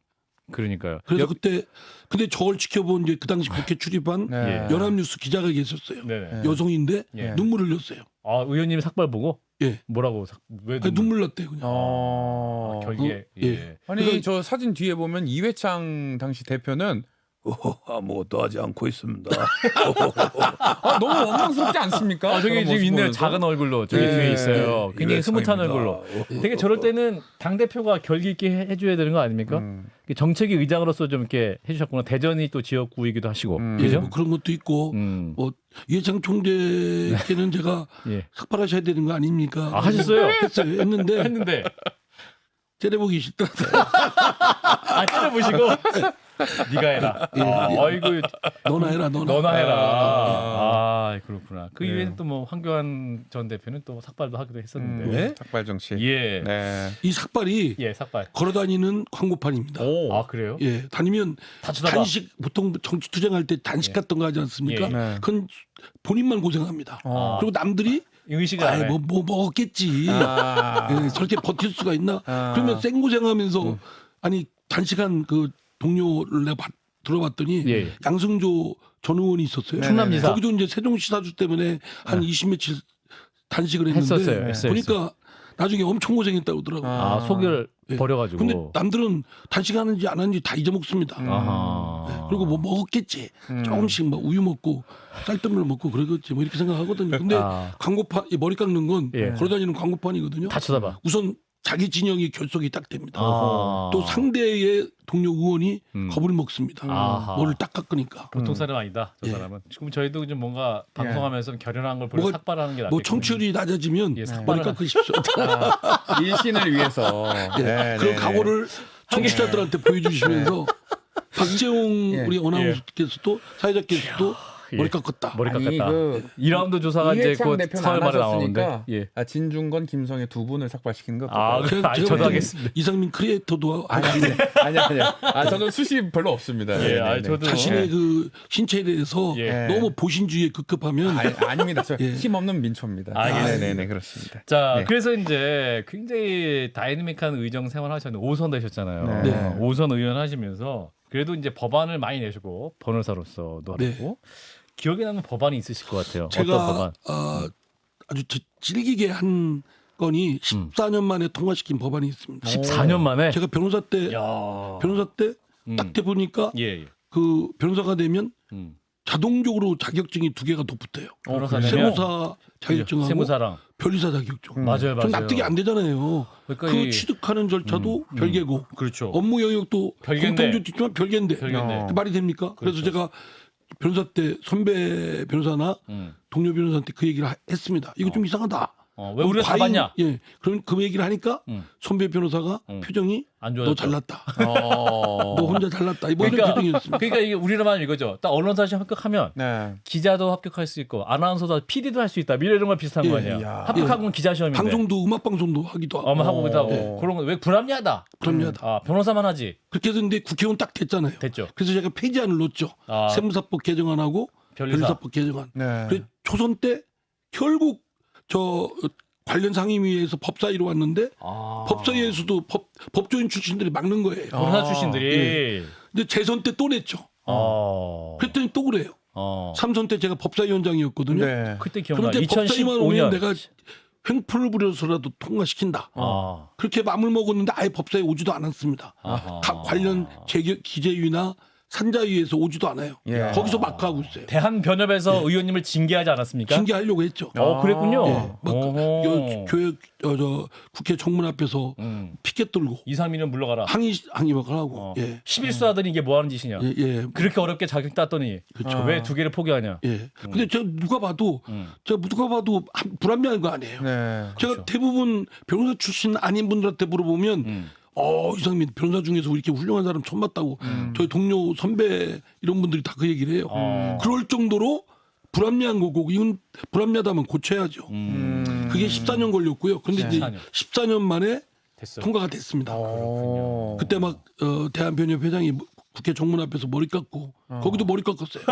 그러니까요. 그래서 그때 근데 저걸 지켜본 이제 그 당시 국회 출입한 네. 연합뉴스 기자가 계셨어요. 네네. 여성인데 예. 눈물 흘렸어요. 아, 의원님 삭발 보고 예. 뭐라고 왜 아니, 눈물 났대요 그냥. 결기에 예. 예. 아니 저 사진 뒤에 보면 이회창 당시 대표는 아무것도 하지 않고 있습니다. 너무 원망스럽지 않습니까? 저기 그런 지금 모습 있네요. 보면서? 작은 얼굴로 저기 네. 뒤에 있어요. 굉장히 흐뭇한 이회창입니다. 얼굴로. 되게 저럴 때는 당 대표가 결기 있게 해줘야 되는 거 아닙니까? 정책위 의장으로서 좀 이렇게 해주셨구나. 대전이 또 지역구이기도 하시고, 예, 그죠? 뭐 그런 것도 있고 뭐 이해창 총재께는 제가 예. 삭발하셔야 되는 거 아닙니까? 아, 하셨어요? 했어요. 했는데 했는데 째려보기 싫더라고요. 아 때려보시고 네가 해라. 예, 예. 아이고 너나 해라 너나 해라. 아 그렇구나. 그 네. 이외에 또 뭐 황교안 전 대표는 또 삭발도 하기도 했었는데. 삭발 정치. 예. 네. 이 삭발이 예, 삭발. 걸어다니는 광고판입니다. 아 그래요? 예, 다니면 다 쳐다봐. 단식 보통 정치 투쟁할 때 단식 같은 거 하지 않습니까? 예. 네. 그건 본인만 고생합니다. 아. 그리고 남들이 의식을 안 해. 뭐 먹었겠지. 예, 저렇게 버틸 수가 있나? 아. 그러면 생고생하면서 아니 단식한 그 동료를 내가 들어봤더니 예. 양승조 전 의원이 있었어요. 충남지사. 거기도 이제 세종시 사주 때문에 한 20며칠 단식을 했는데 했어요. 보니까 나중에 엄청 고생했다고 그러더라고요. 아 속을 예. 버려가지고. 근데 남들은 단식하는지 안 하는지 다 잊어먹습니다. 아하. 그리고 뭐 먹었겠지. 조금씩 막 우유 먹고 쌀뜨물 먹고 그러겠지. 뭐 이렇게 생각하거든요. 근데 아. 광고판 이 머리 깎는 건 예. 걸어다니는 광고판이거든요. 다 쳐다봐. 우선 자기 진영이 결속이 딱 됩니다. 아. 또 상대의 동료 의원이 겁을 먹습니다. 아하. 머리를 딱 깎으니까. 보통 사람 아니다. 저 예. 사람은. 지금 저희도 좀 뭔가 방송하면서 좀 결연한 걸 보여 뭐가- 삭발하는 게 낫겠 뭐 청취율이 낮아지면 예, 머리 삭발을- 깎으십시오. 일신을 위해서. 예. 네, 그런 네, 각오를 청취자들한테 보여주시면서 박재홍 예. 우리 어나운서께서도 사회자께서도 예. 머리 깎았다. 머리 아니, 깎았다. 그 2라운드 조사가 이제 이회창 곧 대표는 사흘 안 만에 하셨으니까 나오는데. 예. 진중권, 김성애 두 분을 삭발시킨 것 아, 같아요. 그, 아니, 저도 하겠습니다. 이상민 크리에이터도 아니요. 저는 수시 별로 없습니다. 예, 네, 아니, 네. 저도 자신의 그 신체에 대해서 예. 너무 보신주의에 급급하면 아닙니다. 저 예. 힘없는 민초입니다. 알겠습니다. 네네 그렇습니다. 자, 네. 그래서 이제 굉장히 다이내믹한 의정 생활 하셨는데 5선 되셨잖아요. 네. 5선 의원 하시면서 그래도 이제 법안을 많이 내시고 변호사로서도 네. 하고 기억에 남는 법안이 있으실 것 같아요. 어떤 제가 법안? 아주 질기게 한 건이 14년 만에 통과시킨 법안이 있습니다. 14년 만에. 제가 변호사 때 야. 딱 돼 보니까 예. 그 변호사가 되면 음. 자동적으로 자격증이 두 개가 더 붙어요. 변호사 그래요? 되면 세무사 자격증하고 세무사랑 변리사 자격증. 맞아요. 좀 납득이 안 되잖아요. 그러니까 그 이- 취득하는 절차도 별개고 그렇죠. 업무 영역도 별개인데. 공통점도 있지만 별개인데 별개인데. 그 말이 됩니까? 그래서 그렇죠. 제가 변호사 때 선배 변호사나 음. 동료 변호사한테 그 얘기를 했습니다. 이거 좀 이상하다. 왜 우리가 다 봤냐? 예. 그럼 그 얘기를 하니까 선배 변호사가 표정이 안 너 좋아졌죠. 잘났다. 너 혼자 잘났다. 이번 표정이었습니다. 그러니까 이게 우리나라만 이거죠. 딱 언론사 시험 합격하면 네. 기자도 합격할 수 있고 아나운서도 PD도 할 수 있다. 뭐 이런 거 비슷한 예, 거 아니야. 야. 합격한 건 기자 시험인데. 방송도 음악 방송도 하기도 하고 하고 있다고. 그런 거 왜 불합리하다. 불합리하다. 아, 변호사만 하지. 그렇게 해서 근데 국회의원 딱 됐잖아요. 됐죠. 그래서 제가 폐지안을 넣었죠. 아. 세무사법 개정안하고 변리사. 변리사법 개정안. 네. 그래서 초선 때 결국 저 관련 상임위에서 법사위로 왔는데 아. 법사위에서도 법조인 출신들이 막는 거예요. 변호사 출신들이. 근데 재선 때 또 냈죠. 그랬더니 또 그래요. 3선 때 제가 법사위원장이었거든요. 네. 그때 기억나. 그런데 법사위만 오면 2015년. 내가 횡포를 부려서라도 통과시킨다. 아. 그렇게 마음을 먹었는데 아예 법사에 오지도 않았습니다. 아하. 각 관련 기재위나 산자위에서 오지도 않아요. 예. 거기서 마크하고 있어요. 대한변협에서 의원님을 징계하지 않았습니까? 징계하려고 했죠. 그랬군요. 예. 막 오호. 국회 정문 앞에서 피켓 들고 이상민은 물러가라. 항의 막 하고. 예. 11수 하더니 이게 뭐 하는 짓이냐. 예, 예. 그렇게 어렵게 자격 땄더니 그렇죠. 왜 두 개를 포기하냐. 예. 근데 제가 누가 봐도 불합리한 거 아니에요. 네. 제가 대부분 변호사 출신 아닌 분들한테 물어보면 이상민 변호사 중에서 이렇게 훌륭한 사람 처음 봤다고 저희 동료 선배 이런 분들이 다 그 얘기를 해요. 그럴 정도로 불합리한 거고 이건 불합리하다면 고쳐야죠. 그게 14년 걸렸고요. 근데 이제 14년 만에 됐어요. 통과가 됐습니다. 오. 그때 막 대한변협 회장이 국회 정문 앞에서 머리 깎고 거기도 머리 깎았어요.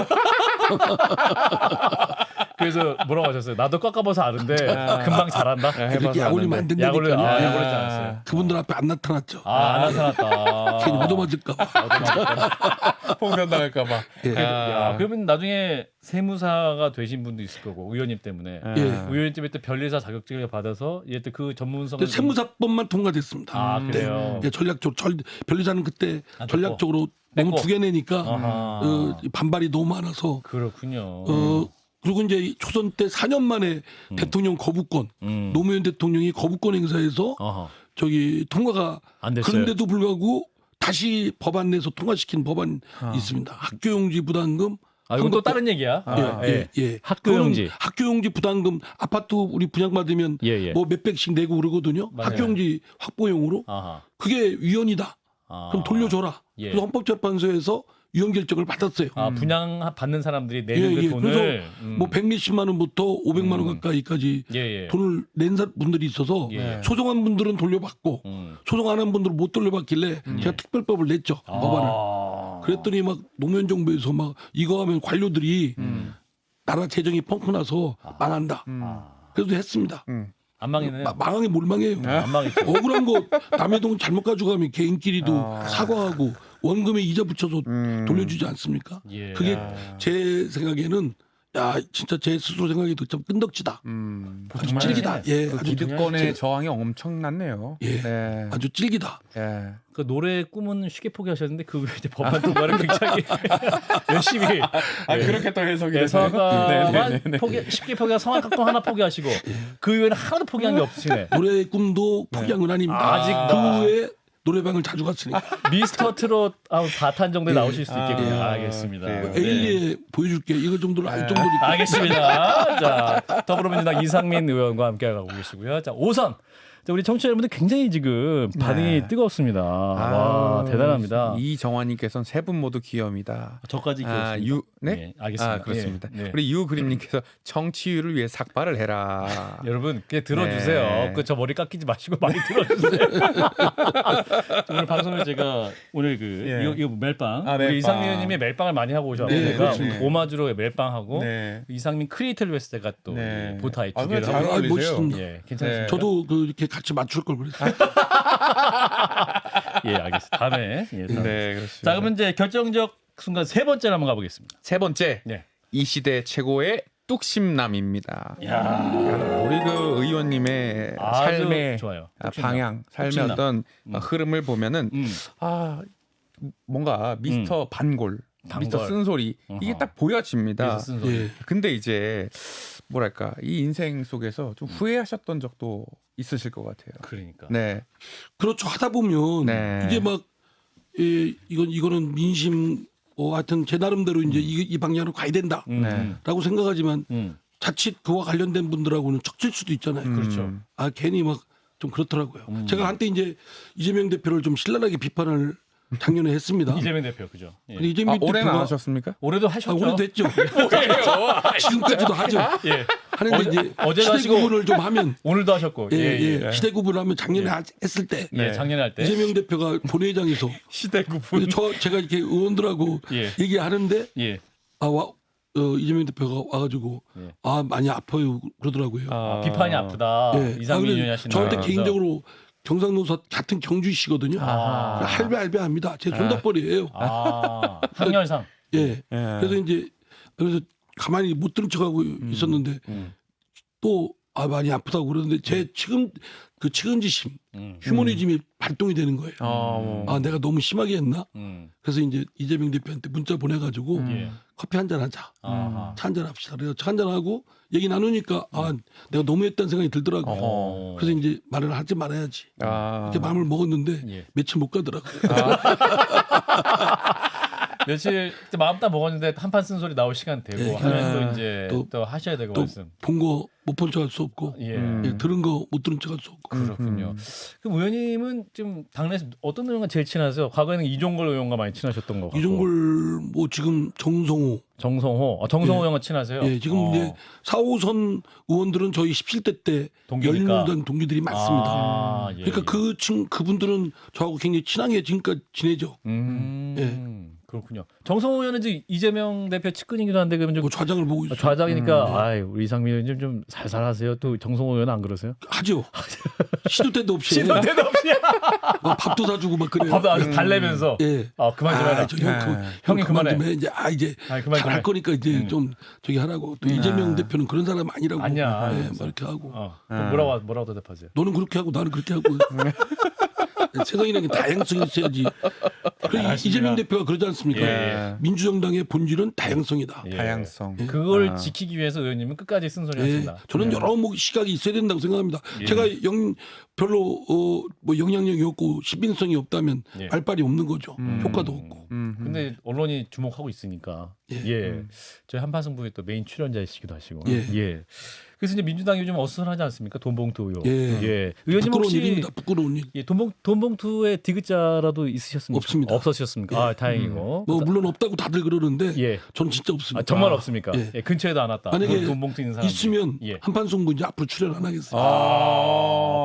그래서 뭐라고 하셨어요? 나도 깎아봐서 아는데 금방 잘한다. 그렇게 약 올리면 안 약 올리지 된다니까요. 않았어요. 그분들 앞에 안 나타났죠. 안 나타났다. 괜히 얻어맞을까 봐. 폭변당할까봐. 예. 야, 그러면 나중에 세무사가 되신 분도 있을 거고 의원님 때문에 예. 의원님 때문에 또 변리사 자격증을 받아서 이제 또 그 전문성을 세무사법만 통과됐습니다. 그래요. 예, 전략적으로 변리사는 그때 안 전략적으로 뺐고. 너무 두 개 내니까 아하. 반발이 너무 많아서 그렇군요. 그리고 이제 초선 때 4년 만에 대통령 거부권 노무현 대통령이 거부권 행사해서 아하. 저기 통과가 안 됐어요. 그런데도 불구하고 다시 법안 내서 통과시킨 법안이 있습니다. 학교용지 부담금. 이건 또 다른 얘기야. 예. 학교용지. 학교용지 부담금 아파트 우리 분양받으면 예. 뭐 몇백씩 내고 그러거든요. 맞아요. 학교용지 확보용으로. 아하. 그게 위헌이다. 그럼 돌려줘라. 예. 그래서 헌법재판소에서 위헌 결정을 받았어요. 분양 받는 사람들이 내는 그 돈을 그래서 뭐 100몇십만 원부터 500만 원 가까이까지 예. 돈을 낸 분들이 있어서 예. 소송한 분들은 돌려받고 소송 안 한 분들은 못 돌려받길래 제가 특별법을 냈죠. 법안을. 그랬더니 막 노무현 정부에서 막 이거 하면 관료들이 나라 재정이 펑크나서 망한다. 그래도 했습니다. 안 망했네요. 망하게 뭘 망해요. 안 망했죠. 억울한 거 남의 돈 잘못 가져가면 개인끼리도 사과하고 원금에 이자 붙여서 돌려주지 않습니까? 예. 그게 제 생각에는 야 진짜 제 스스로 생각해도 참 끈덕지다. 아주 찔기다. 예, 그 아주 기득권의 저항이 엄청났네요. 예, 네. 아주 찔기다. 예. 그 노래의 꿈은 쉽게 포기하셨는데 그 이제 법안 통과를 굉장히 열심히 그렇게 또 해석이 해서가 쉽게 포기하고 성악학도 하나 포기하시고 그 이외에는 하나도 포기한 게 없으시네. 노래의 꿈도 포기한 건 아닙니다. 아직 그 후에 노래방을 자주 갔으니까. 미스터 트롯 4탄 정도에 나오실 수도 있겠군요. 알겠습니다. 그래요. 에일리에 보여줄게. 이거 정도는 알 정도니까. 알겠습니다. 자, 더불어민주당 이상민 의원과 함께하고 계시고요. 자, 5선. 자, 우리 청취자 여러분들 굉장히 지금 반응이 뜨겁습니다. 와, 대단합니다. 이정환님께서는 세 분 모두 귀염이다. 저까지 귀엽습니다. 네? 네, 알겠습니다. 그렇습니다. 예, 네. 우리 유그림님께서 정치율을 위해 삭발을 해라. 여러분 그냥 들어주세요. 네. 그 저 머리 깎이지 마시고 많이 들어주세요. 오늘 방송을 제가 오늘 이거 멜빵 멜빵. 우리 이상민 의원님이 멜빵을 많이 하고 오셔서 네, 제가 그렇습니다. 오마주로 멜빵하고 네. 이상민 크리에이터를 했을 때가 또 네. 보타이 아, 두 개를 잘 하고 어울리세요. 멋있습니다. 예, 괜찮습니다. 저도 그 이렇게 같이 맞출 걸 그랬어요. 예, 알겠습니다. 다음에 다음에. 네, 그렇습니다. 자, 그러면 이제 결정적 순간 세 번째로 한번 가보겠습니다. 세 번째, 네. 이 시대 최고의 뚝심남입니다. 야, 우리 그 의원님의 아주 삶의 좋아요. 방향, 삶의 뚝심남. 어떤 흐름을 보면은 뭔가 미스터 반골, 미스터 쓴소리 이게 딱 보여집니다. 예. 근데 이제 뭐랄까 이 인생 속에서 좀 후회하셨던 적도 있으실 것 같아요. 그러니까. 네, 그렇죠. 하다 보면 네. 이게 막 이거는 민심 하여튼 제 나름대로 이제 이 방향으로 가야 된다라고 네. 생각하지만 자칫 그와 관련된 분들하고는 척칠 수도 있잖아요. 그렇죠. 괜히 막 좀 그렇더라고요. 제가 한때 이제 이재명 대표를 좀 신랄하게 비판을 작년에 했습니다. 이재명 대표 그죠? 예. 근데 이재명 올해는 안 대표가 하셨습니까? 올해도 하셨죠? 올해도 했죠. 지금까지도 하죠. 예. 하는데 이제 어제도 시대 하시고 구분을 좀 하면 오늘도 하셨고. 시대 구분을 하면 작년에 했을 때 작년에 할 때. 이재명 대표가 본회의장에서 시대 구분. 제가 이렇게 의원들하고 얘기하는데 이재명 대표가 와가지고 많이 아파요 그러더라고요. 비판이 아프다. 이상민 의원이 하시는 저한테 거라면서. 개인적으로 경상도사 같은 경주시거든요. 할배할배합니다. 제 손톱벌이에요. 학렬상. 그래서 이제 그래서 가만히 못 들은 척하고 있었는데 또 많이 아프다고 그러는데 제 지금 그 측은지심, 휴머니즘이 발동이 되는 거예요. 내가 너무 심하게 했나? 그래서 이제 이재명 대표한테 문자 보내가지고 커피 한잔 하자. 아하. 차 한잔 합시다. 그래서 차 한잔 하고 얘기 나누니까 내가 너무했다는 생각이 들더라고요. 그래서 이제 말을 하지 말아야지. 이렇게 마음을 먹었는데 예. 며칠 못 가더라고요. 며칠 마음 다 먹었는데 한판 쓴 소리 나올 시간 되고 예. 하면 또 이제 또- 또 하셔야 되고 또 말씀. 본 거 못 본 척 할 수 없고 예. 들은 거 못 들은 척 할 수 없고. 그렇군요. 그럼 의원님은 지금 당내에서 어떤 의원과 제일 친하세요? 과거에는 이종걸 의원과 많이 친하셨던 거 같고. 이종걸 뭐 지금 정성호 정성호 의원과 친하세요? 예, 지금 이제 4호선 의원들은 저희 17대 때 동기니까. 열린우리당 동기들이 많습니다. 예, 그러니까 예. 그분들은 저하고 굉장히 친하게 지금까지 지내죠. 그렇군요. 정성호 의원은 이제 이재명 대표 측근이기도 한데 그러면 좀 뭐 좌장을 보고 있어요. 좌장이니까 아이, 우리 이상민 의원님 좀 살살하세요. 또 정성호 의원 안 그러세요? 하죠. 시도 때도 없이. 시도 때도 없이 막 밥도 사주고 막 그래요. 밥도 아주 달래면서 예. 그만 좀 해라. 형이 그만 그만해. 좀 해. 이제 이제 그만 좀 해. 잘할 거니까 이제 좀 저기 하라고. 또 이재명 대표는 그런 사람 아니라고. 아니야. 예, 뭐 이렇게 하고. 그럼 뭐라고 대답하세요? 너는 그렇게 하고 나는 그렇게 하고. 세상이라는 게 다양성이 있어야지. 이재명 대표가 그러지 않습니까? 예. 민주정당의 본질은 다양성이다. 예. 다양성. 그걸 지키기 위해서 의원님은 끝까지 쓴소리 예, 하신다. 저는 여러 시각이 있어야 된다고 생각합니다. 예. 제가 별로 뭐 영향력이 없고 신빙성이 없다면 예. 발발이 없는 거죠. 효과도 없고. 근데 언론이 주목하고 있으니까 예, 저희 한파승부의 또 메인 출연자이시기도 하시고 예. 그래서 이제 민주당이 요즘 어수선하지 않습니까? 돈봉투 의혹. 예. 의원님 부끄러운 혹시 일입니다. 부끄러운 일. 예, 돈봉투에 디귿자라도 있으셨습니까? 없습니다. 없으셨습니까? 예. 다행이고. 뭐 물론 없다고 다들 그러는데 예. 저는 진짜 없습니다. 정말 없습니까? 예. 예, 근처에도 안 왔다. 만약에 돈봉투 있는 사람 있으면 예. 한판승부 이제 앞으로 출연 안 하겠어요.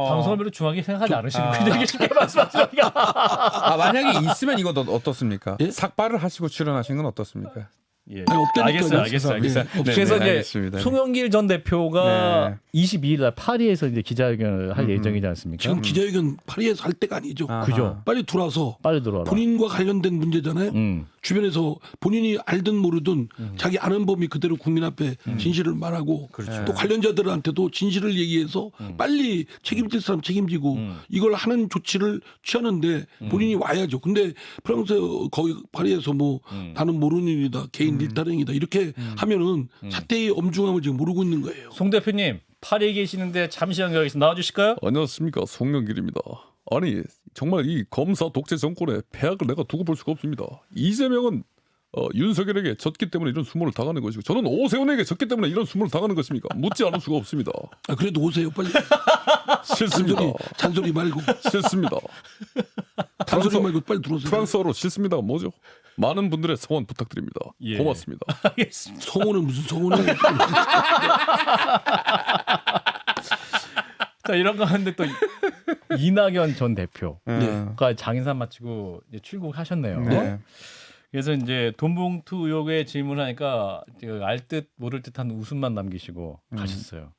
방송을 별로 중하게 생각하지 않으시는 분이 쉽게 말씀하시니까. 만약에 있으면 이건 어떻습니까? 예? 삭발을 하시고 출연하시는 건 어떻습니까? 예. 아니, 없다니까요. 알겠어요. 예, 없어요. 그래서 네, 이제 알겠습니다. 송영길 전 대표가 22일 날 파리에서 이제 기자회견을 할 예정이지 않습니까? 지금 기자회견 파리에서 할 때가 아니죠. 그죠. 빨리 들어와서 빨리 들어와라. 본인과 관련된 문제잖아요. 주변에서 본인이 알든 모르든 자기 아는 범위 그대로 국민 앞에 진실을 말하고 또 관련자들한테도 진실을 얘기해서 빨리 책임질 사람 책임지고 이걸 하는 조치를 취하는데 본인이 와야죠. 근데 프랑스 거기 파리에서 뭐 나는 모르는 일이다. 개인 일탈행위다. 이렇게 하면은 사태의 엄중함을 지금 모르고 있는 거예요. 송 대표님 파리에 계시는데 잠시 연결해서 나와주실까요? 안녕하십니까, 송영길입니다. 아니 정말 이 검사 독재 정권의 폐악을 내가 두고 볼 수가 없습니다. 이재명은 윤석열에게 졌기 때문에 이런 수모를 당하는 것이고 저는 오세훈에게 졌기 때문에 이런 수모를 당하는 것입니까? 묻지 않을 수가 없습니다. 그래도 오세요 빨리. 싫습니다. 잔소리 말고 싫습니다. 잔소리 말고 빨리 들어오세요. 프랑스어로 싫습니다가 뭐죠? 많은 분들의 성원 부탁드립니다. 예. 고맙습니다. 알겠습니다. 성호는 무슨 성호는 자 이런 거 하는데 또 이낙연 전 대표가 네. 장인산 마치고 이제 출국하셨네요. 네. 그래서 이제 돈봉투 의혹에 질문하니까 알듯 모를 듯한 웃음만 남기시고 가셨어요.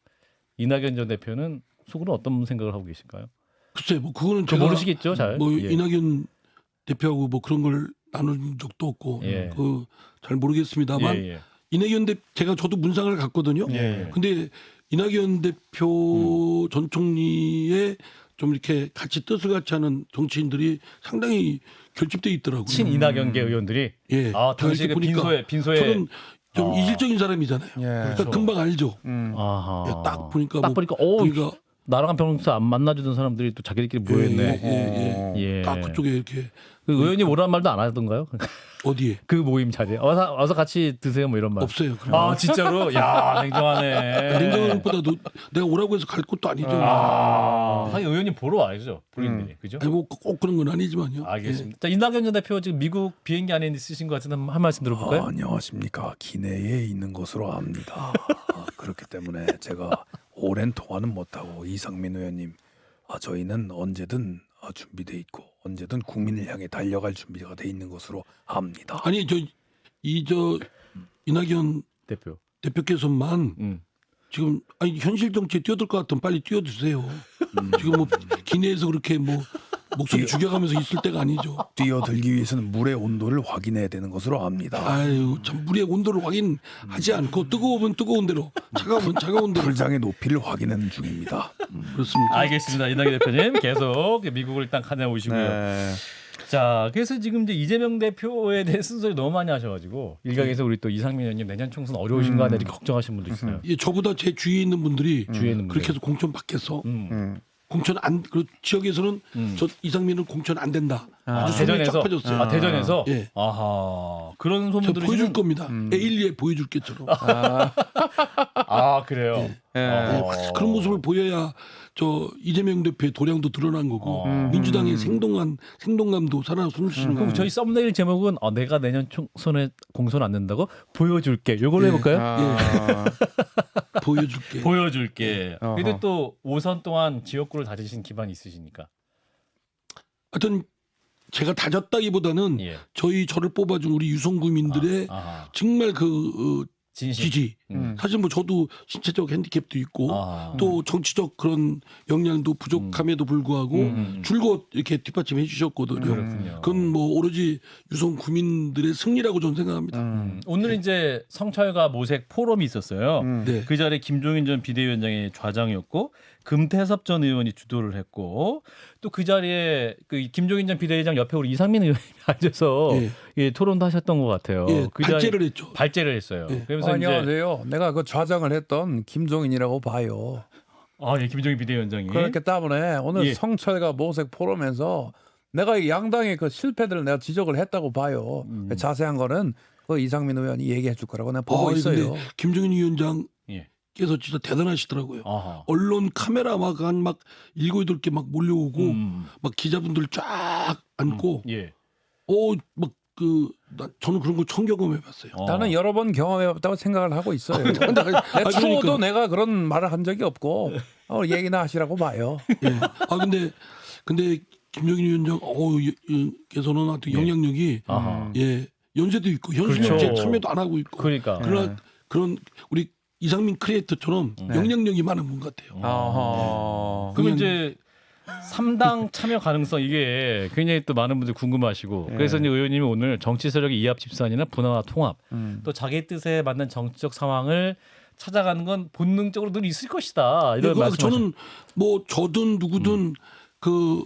이낙연 전 대표는 속으로 어떤 생각을 하고 계실까요? 글쎄 뭐 그거는 저 제가 모르시겠죠, 잘. 뭐 예. 이낙연 대표하고 뭐 그런 걸 나눈 적도 없고 예. 그 잘 모르겠습니다만 예. 이낙연 제가 저도 문상을 갔거든요. 예. 근데 이낙연 대표 전 총리의 좀 이렇게 같이 뜻을 같이 하는 정치인들이 상당히 결집돼 있더라고요. 친 이낙연계 의원들이 예. 당시 제가 그 이렇게 빈소에 저는 좀 이질적인 사람이잖아요. 그러니까 그렇죠. 금방 알죠. 아하. 예, 딱 보니까 딱 뭐 보니까 우리가 나랑 평소 안 만나주던 사람들이 또 자기들끼리 모여있네. 예. 딱 그쪽에 이렇게 그 의원님 오란 말도 안 하던가요? 어디에 그 모임 자리에 와서 같이 드세요 뭐 이런 말. 없어요. 그런 아 진짜로? 야 냉정하네. 냉정한 것보다도 내가 오라고 해서 갈 것도 아니죠. 하긴 의원님 보러 와야죠 본인들이 그죠? 아니 뭐꼭 그런 건 아니지만요. 알겠습니다. 자, 이낙연 전 대표 지금 미국 비행기 안에 있으신 것 같은데 한 말씀 들어볼까요? 안녕하십니까. 기내에 있는 것으로 압니다. 그렇기 때문에 제가 오랜 통화는 못하고 이상민 의원님 저희는 언제든 준비돼 있고 언제든 국민을 향해 달려갈 준비가 돼 있는 것으로 압니다. 아니 이낙연 대표. 대표께서만 지금 아니 현실 정치에 뛰어들 것 같으면 빨리 뛰어드세요. 지금 뭐 기내에서 그렇게 뭐 목소리 죽여가면서 있을 때가 아니죠. 뛰어들기 위해서는 물의 온도를 확인해야 되는 것으로 압니다. 아유 참 물의 온도를 확인하지 않고 뜨거우면 뜨거운 대로 차가우면 차가운 대로 풀장의 높이를 확인하는 중입니다. 그렇습니다. 알겠습니다. 이낙연 대표님 계속 미국을 일단 다녀오시고요. 네. 자, 그래서 지금 이제 이재명 대표에 대해 쓴소리 너무 많이 하셔가지고 일각에서 우리 또 이상민 의원님 내년 총선 어려우신가 이렇게 걱정하시는 분도 있어요. 예, 저보다 제 주위에 있는 분들이 주위에 있는 그렇게 분들. 해서 공천 밖에서 음. 공천 안 그 지역에서는 저 이상민은 공천 안 된다. 아주 소문이 쫙 대전에서 퍼졌어요. 아, 대전에서 예. 아하 그런 저 소문들이 보여줄 겁니다. 에일리에 보여줄 게처럼. 아 그래요. 예. 그런 모습을 보여야 저 이재명 대표의 도량도 드러난 거고 민주당의 생동감도 살아 숨쉬는 그럼 거고. 저희 썸네일 제목은 내가 내년 총선에 공천 안 된다고 보여줄게. 이걸로 예. 해볼까요? 아, 보여줄게. 보여줄게. 어허. 그래도 또 5선 동안 지역구를 다지신 기반이 있으시니까. 하여튼 제가 다졌다기보다는 예. 저를 뽑아준 우리 유성구민들의 아하. 정말 그 진심. 지지. 음. 사실 뭐 저도 신체적 핸디캡도 있고 아. 또 정치적 그런 역량도 부족함에도 불구하고 줄곧 이렇게 뒷받침해 주셨거든요. 그렇군요. 그건 뭐 오로지 유성 구민들의 승리라고 저는 생각합니다. 오늘 이제 성철과 모색 포럼이 있었어요. 네. 그 자리에 김종인 전 비대위원장이 좌장이었고 금태섭 전 의원이 주도를 했고 또 그 자리에 그 김종인 전 비대위원장 옆에 우리 이상민 의원이 앉아서 예. 예, 토론도 하셨던 것 같아요. 예, 그 자리- 발제를 했죠. 발제를 했어요. 예. 그러면서 이제 안녕하세요. 내가 그 좌장을 했던 김종인이라고 봐요. 예, 김종인 비대위원장이 그렇기 때문에 오늘 예. 성철과 모색 포럼에서 내가 이 양당의 그 실패들을 내가 지적을 했다고 봐요. 자세한 거는 그 이상민 의원이 얘기해 줄 거라고 내가 보고 있어요. 근데 김종인 위원장께서 예. 진짜 대단하시더라고요. 아하. 언론 카메라 막 7, 8개 막 몰려오고 음. 막 기자분들 쫙 앉고 예. 저는 그런 거 처음 경험해 봤어요. 나는 여러 번 경험해봤다고 생각을 하고 있어요. 내 그러니까. 추호도 내가 그런 말을 한 적이 없고 얘기나 하시라고 봐요. 예. 근데 김종인 위원장 께서는 하여튼 영향력이 아하. 연세도 있고 그렇죠. 현실정치에 참여도 안 하고 있고 그러니까. 그러나 그런 우리 이상민 크리에이터처럼 영향력이 많은 분 같아요. 아하. 그럼 이제 3당 참여 가능성 이게 굉장히 또 많은 분들이 궁금하시고 그래서 이제 의원님이 오늘 정치 세력의 이합 집산이나 분화와 통합 또 자기 뜻에 맞는 정치적 상황을 찾아가는 건 본능적으로 늘 있을 것이다 이런 예, 말씀을 저는 뭐 저든 누구든 그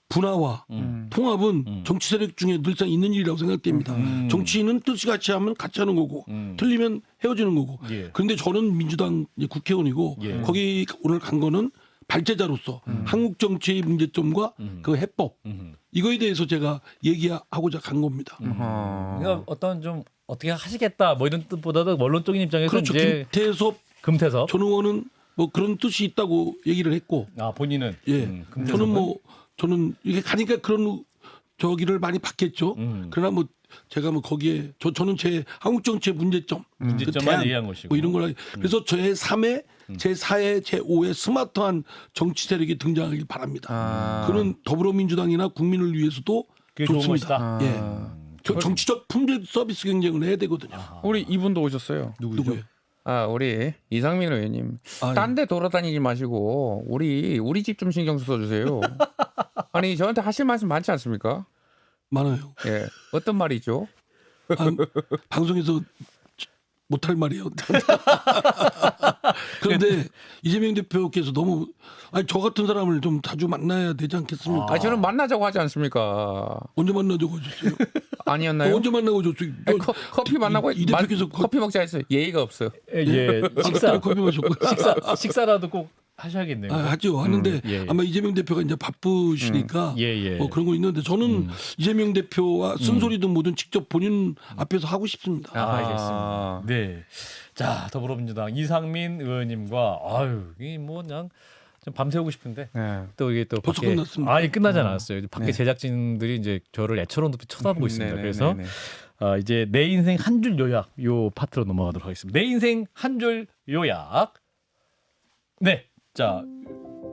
분화와 통합은 정치 세력 중에 늘상 있는 일이라고 생각됩니다. 정치인은 뜻이 같이 하면 같이 하는 거고 틀리면 헤어지는 거고. 예. 그런데 저는 민주당 국회의원이고 예. 거기 오늘 간 거는 발제자로서 한국 정치의 문제점과 그 해법 이거에 대해서 제가 얘기하고자 간 겁니다. 그러니까 어떤 좀 어떻게 하시겠다 뭐 이런 뜻보다도 원론적인 입장에서 그렇죠. 이제 김태섭 금태섭 전 의원은 뭐 그런 뜻이 있다고 얘기를 했고 본인은 예. 금태섭은? 저는 이게 가니까 그런 저기를 많이 받겠죠. 그러나 뭐 제가 뭐 거기에 저는 제 한국 정치의 문제점, 문제점만 대안, 얘기한 것이고. 뭐 이런 걸 그래서 제 3회, 제 4회, 제 5회 스마트한 정치 세력이 등장하길 바랍니다. 그는 더불어민주당이나 국민을 위해서도 그게 좋은 좋습니다. 것이다. 예. 정치적 품질 서비스 경쟁을 해야 되거든요. 우리 이분도 오셨어요. 누구요? 우리 이상민 의원님. 아, 딴 데 돌아다니지 마시고 우리 집 좀 신경 써주세요. 아니 저한테 하실 말씀 많지 않습니까? 많아요. 예. 어떤 말이죠? 방송에서 못할 말이에요. 그런데 이재명 대표께서 너무 저 같은 사람을 좀 자주 만나야 되지 않겠습니까? 저는 만나자고 하지 않습니까? 언제 만나자고 하셨어요? 아니었나요? 언제 만나고 줬어요? 아니, 커피 만나고 이 대표께서 커피 먹자 했어요. 예의가 없어요. 예, 식사 커피 마셨고 식사라도 꼭 하셔야겠네요. 하죠. 하는데 예. 아마 이재명 대표가 이제 바쁘시니까 예. 뭐 그런 거 있는데 저는 이재명 대표와 쓴소리든 뭐든 직접 본인 앞에서 하고 싶습니다. 알겠습니다. 네. 자, 더불어민주당 이상민 의원님과 이 뭐 그냥 좀 밤새우고 싶은데 네. 또 이게 또 벌써 밖에 끝났습니다. 끝나지 않았어요. 밖에 네. 제작진들이 이제 저를 애처로운 눈빛 쳐다보고 있습니다. 네네네네. 그래서 이제 내 인생 한 줄 요약 요 파트로 넘어가도록 하겠습니다. 내 인생 한 줄 요약. 네. 자,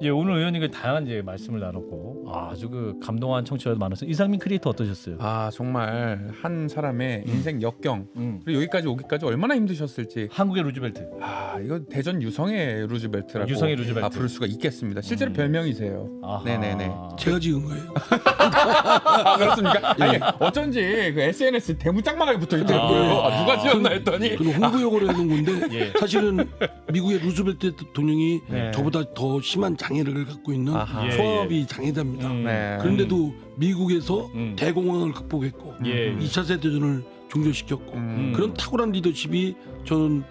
오늘 의원님과 다양한 이제 말씀을 나눴고 아주 그 감동한 청취자도 많았어요. 이상민 크리에이터 어떠셨어요? 아 정말 한 사람의 인생 역경 그리고 여기까지 오기까지 얼마나 힘드셨을지. 한국의 루즈벨트. 아 이거 대전 유성의 루즈벨트라고 유성의 루즈벨트. 부를 수가 있겠습니다. 실제로 별명이세요. 아하. 네네네. 제가 지은 거예요. 아 그렇습니까? 아니 어쩐지 그 SNS 대문짝만하게 붙어 있더라고요. 아, 누가 지었나 했더니 그리고 홍보 용어로 해놓은 건데 예. 사실은 미국의 루즈벨트 대통령이 네. 저보다 더 심한 장애를 갖고 있는 아하. 예, 소아압이 장애자입니다. 네. 그런데도 미국에서 음. 대공황을 극복했고 예. 2차 세대전을 종료시켰고 그런 탁월한 리더십이 저는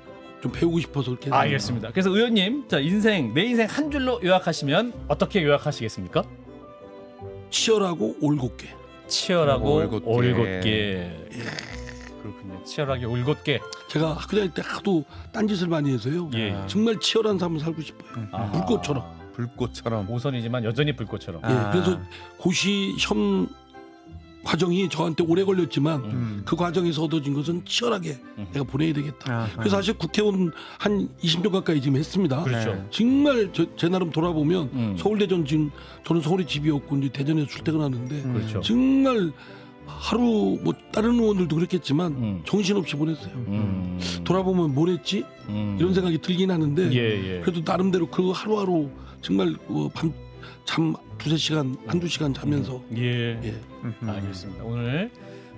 좀 배우고 싶어서 그렇게 알겠습니다. 그래서 의원님, 자 내 인생 한 줄로 요약하시면 어떻게 요약하시겠습니까? 치열하고 올곧게. 치열하고 올곧게. 올곧게. 그렇군요. 치열하게 올곧게. 제가 학교 다닐 때 하도 딴짓을 많이 해서요. 예. 정말 치열한 삶을 살고 싶어요. 아하. 불꽃처럼. 불꽃처럼. 오선이지만 여전히 불꽃처럼. 아. 예, 그래서 고시 시험 과정이 저한테 오래 걸렸지만 그 과정에서 얻어진 것은 치열하게 내가 보내야 되겠다. 아하. 그래서 사실 국회의원 한 20년 가까이 지금 했습니다. 그렇죠. 네. 정말 제 나름 돌아보면 서울대전 지금 저는 서울에 집이 없고 이제 대전에서 출퇴근하는데 그렇죠. 정말 하루 뭐 다른 의원들도 그랬겠지만 정신없이 보냈어요. 돌아보면 뭘 했지? 이런 생각이 들긴 하는데 예. 그래도 나름대로 그 하루하루 정말 밤잠 두세 시간 한두 시간 자면서 예. 예. 알겠습니다. 오늘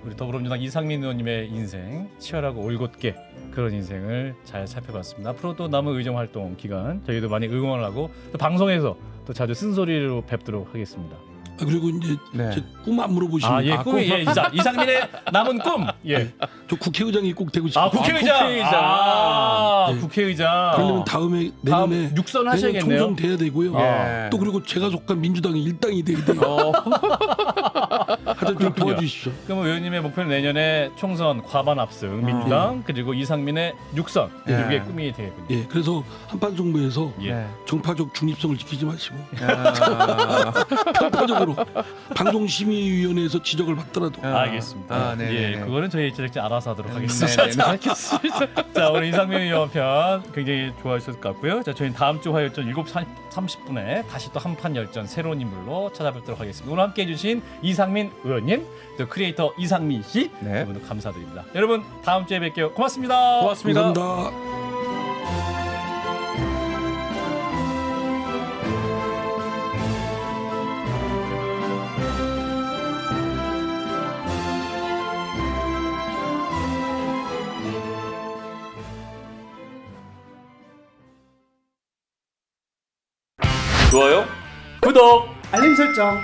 우리 더불어민주당 이상민 의원님의 인생 치열하고 올곧게 그런 인생을 잘 살펴봤습니다. 앞으로 또 남은 의정 활동 기간 저희도 많이 응원을 하고 또 방송에서 또 자주 쓴소리로 뵙도록 하겠습니다. 아, 그리고 이제 네. 제 꿈 안 물어보시면 아, 예, 꿈이 예, 이상민의 남은 꿈. 예. 저 국회의장이 꼭 되고 싶어요. 아, 국회의장. 국회의장. 아, 네. 국회의장. 그러려면 다음에 다음 내년에 육선 내년 하셔야겠네요. 총선 돼야 되고요. 예. 또 그리고 제가 속한 민주당이 일당이 돼야 돼요. 하여튼 좀 그렇군요. 도와주십시오. 그럼 의원님의 목표는 내년에 총선 과반 압승 민주당 그리고 이상민의 육선 예. 이게 꿈이 되겠군요. 예, 그래서 한판 승부에서 예. 네. 정파적 중립성을 지키지 마시고 아. 편파적으로 방송심의위원회에서 지적을 받더라도 알겠습니다. 아, 네네네. 예, 그거는 저희 제작진 알아서 하도록 하겠습니다. 네네네. 알겠습니다. 자, 오늘 이상민 의원 편 굉장히 좋아하셨을 것 같고요. 자, 저희는 다음 주 화요일 7시 30분에 다시 또 한판 열전 새로운 인물로 찾아뵙도록 하겠습니다. 오늘 함께해 주신 이상민 의원님, 또 크리에이터 이상민 씨, 네. 여러분들 감사드립니다. 여러분 다음 주에 뵐게요. 고맙습니다. 감사합니다. 좋아요, 구독. 알림 설정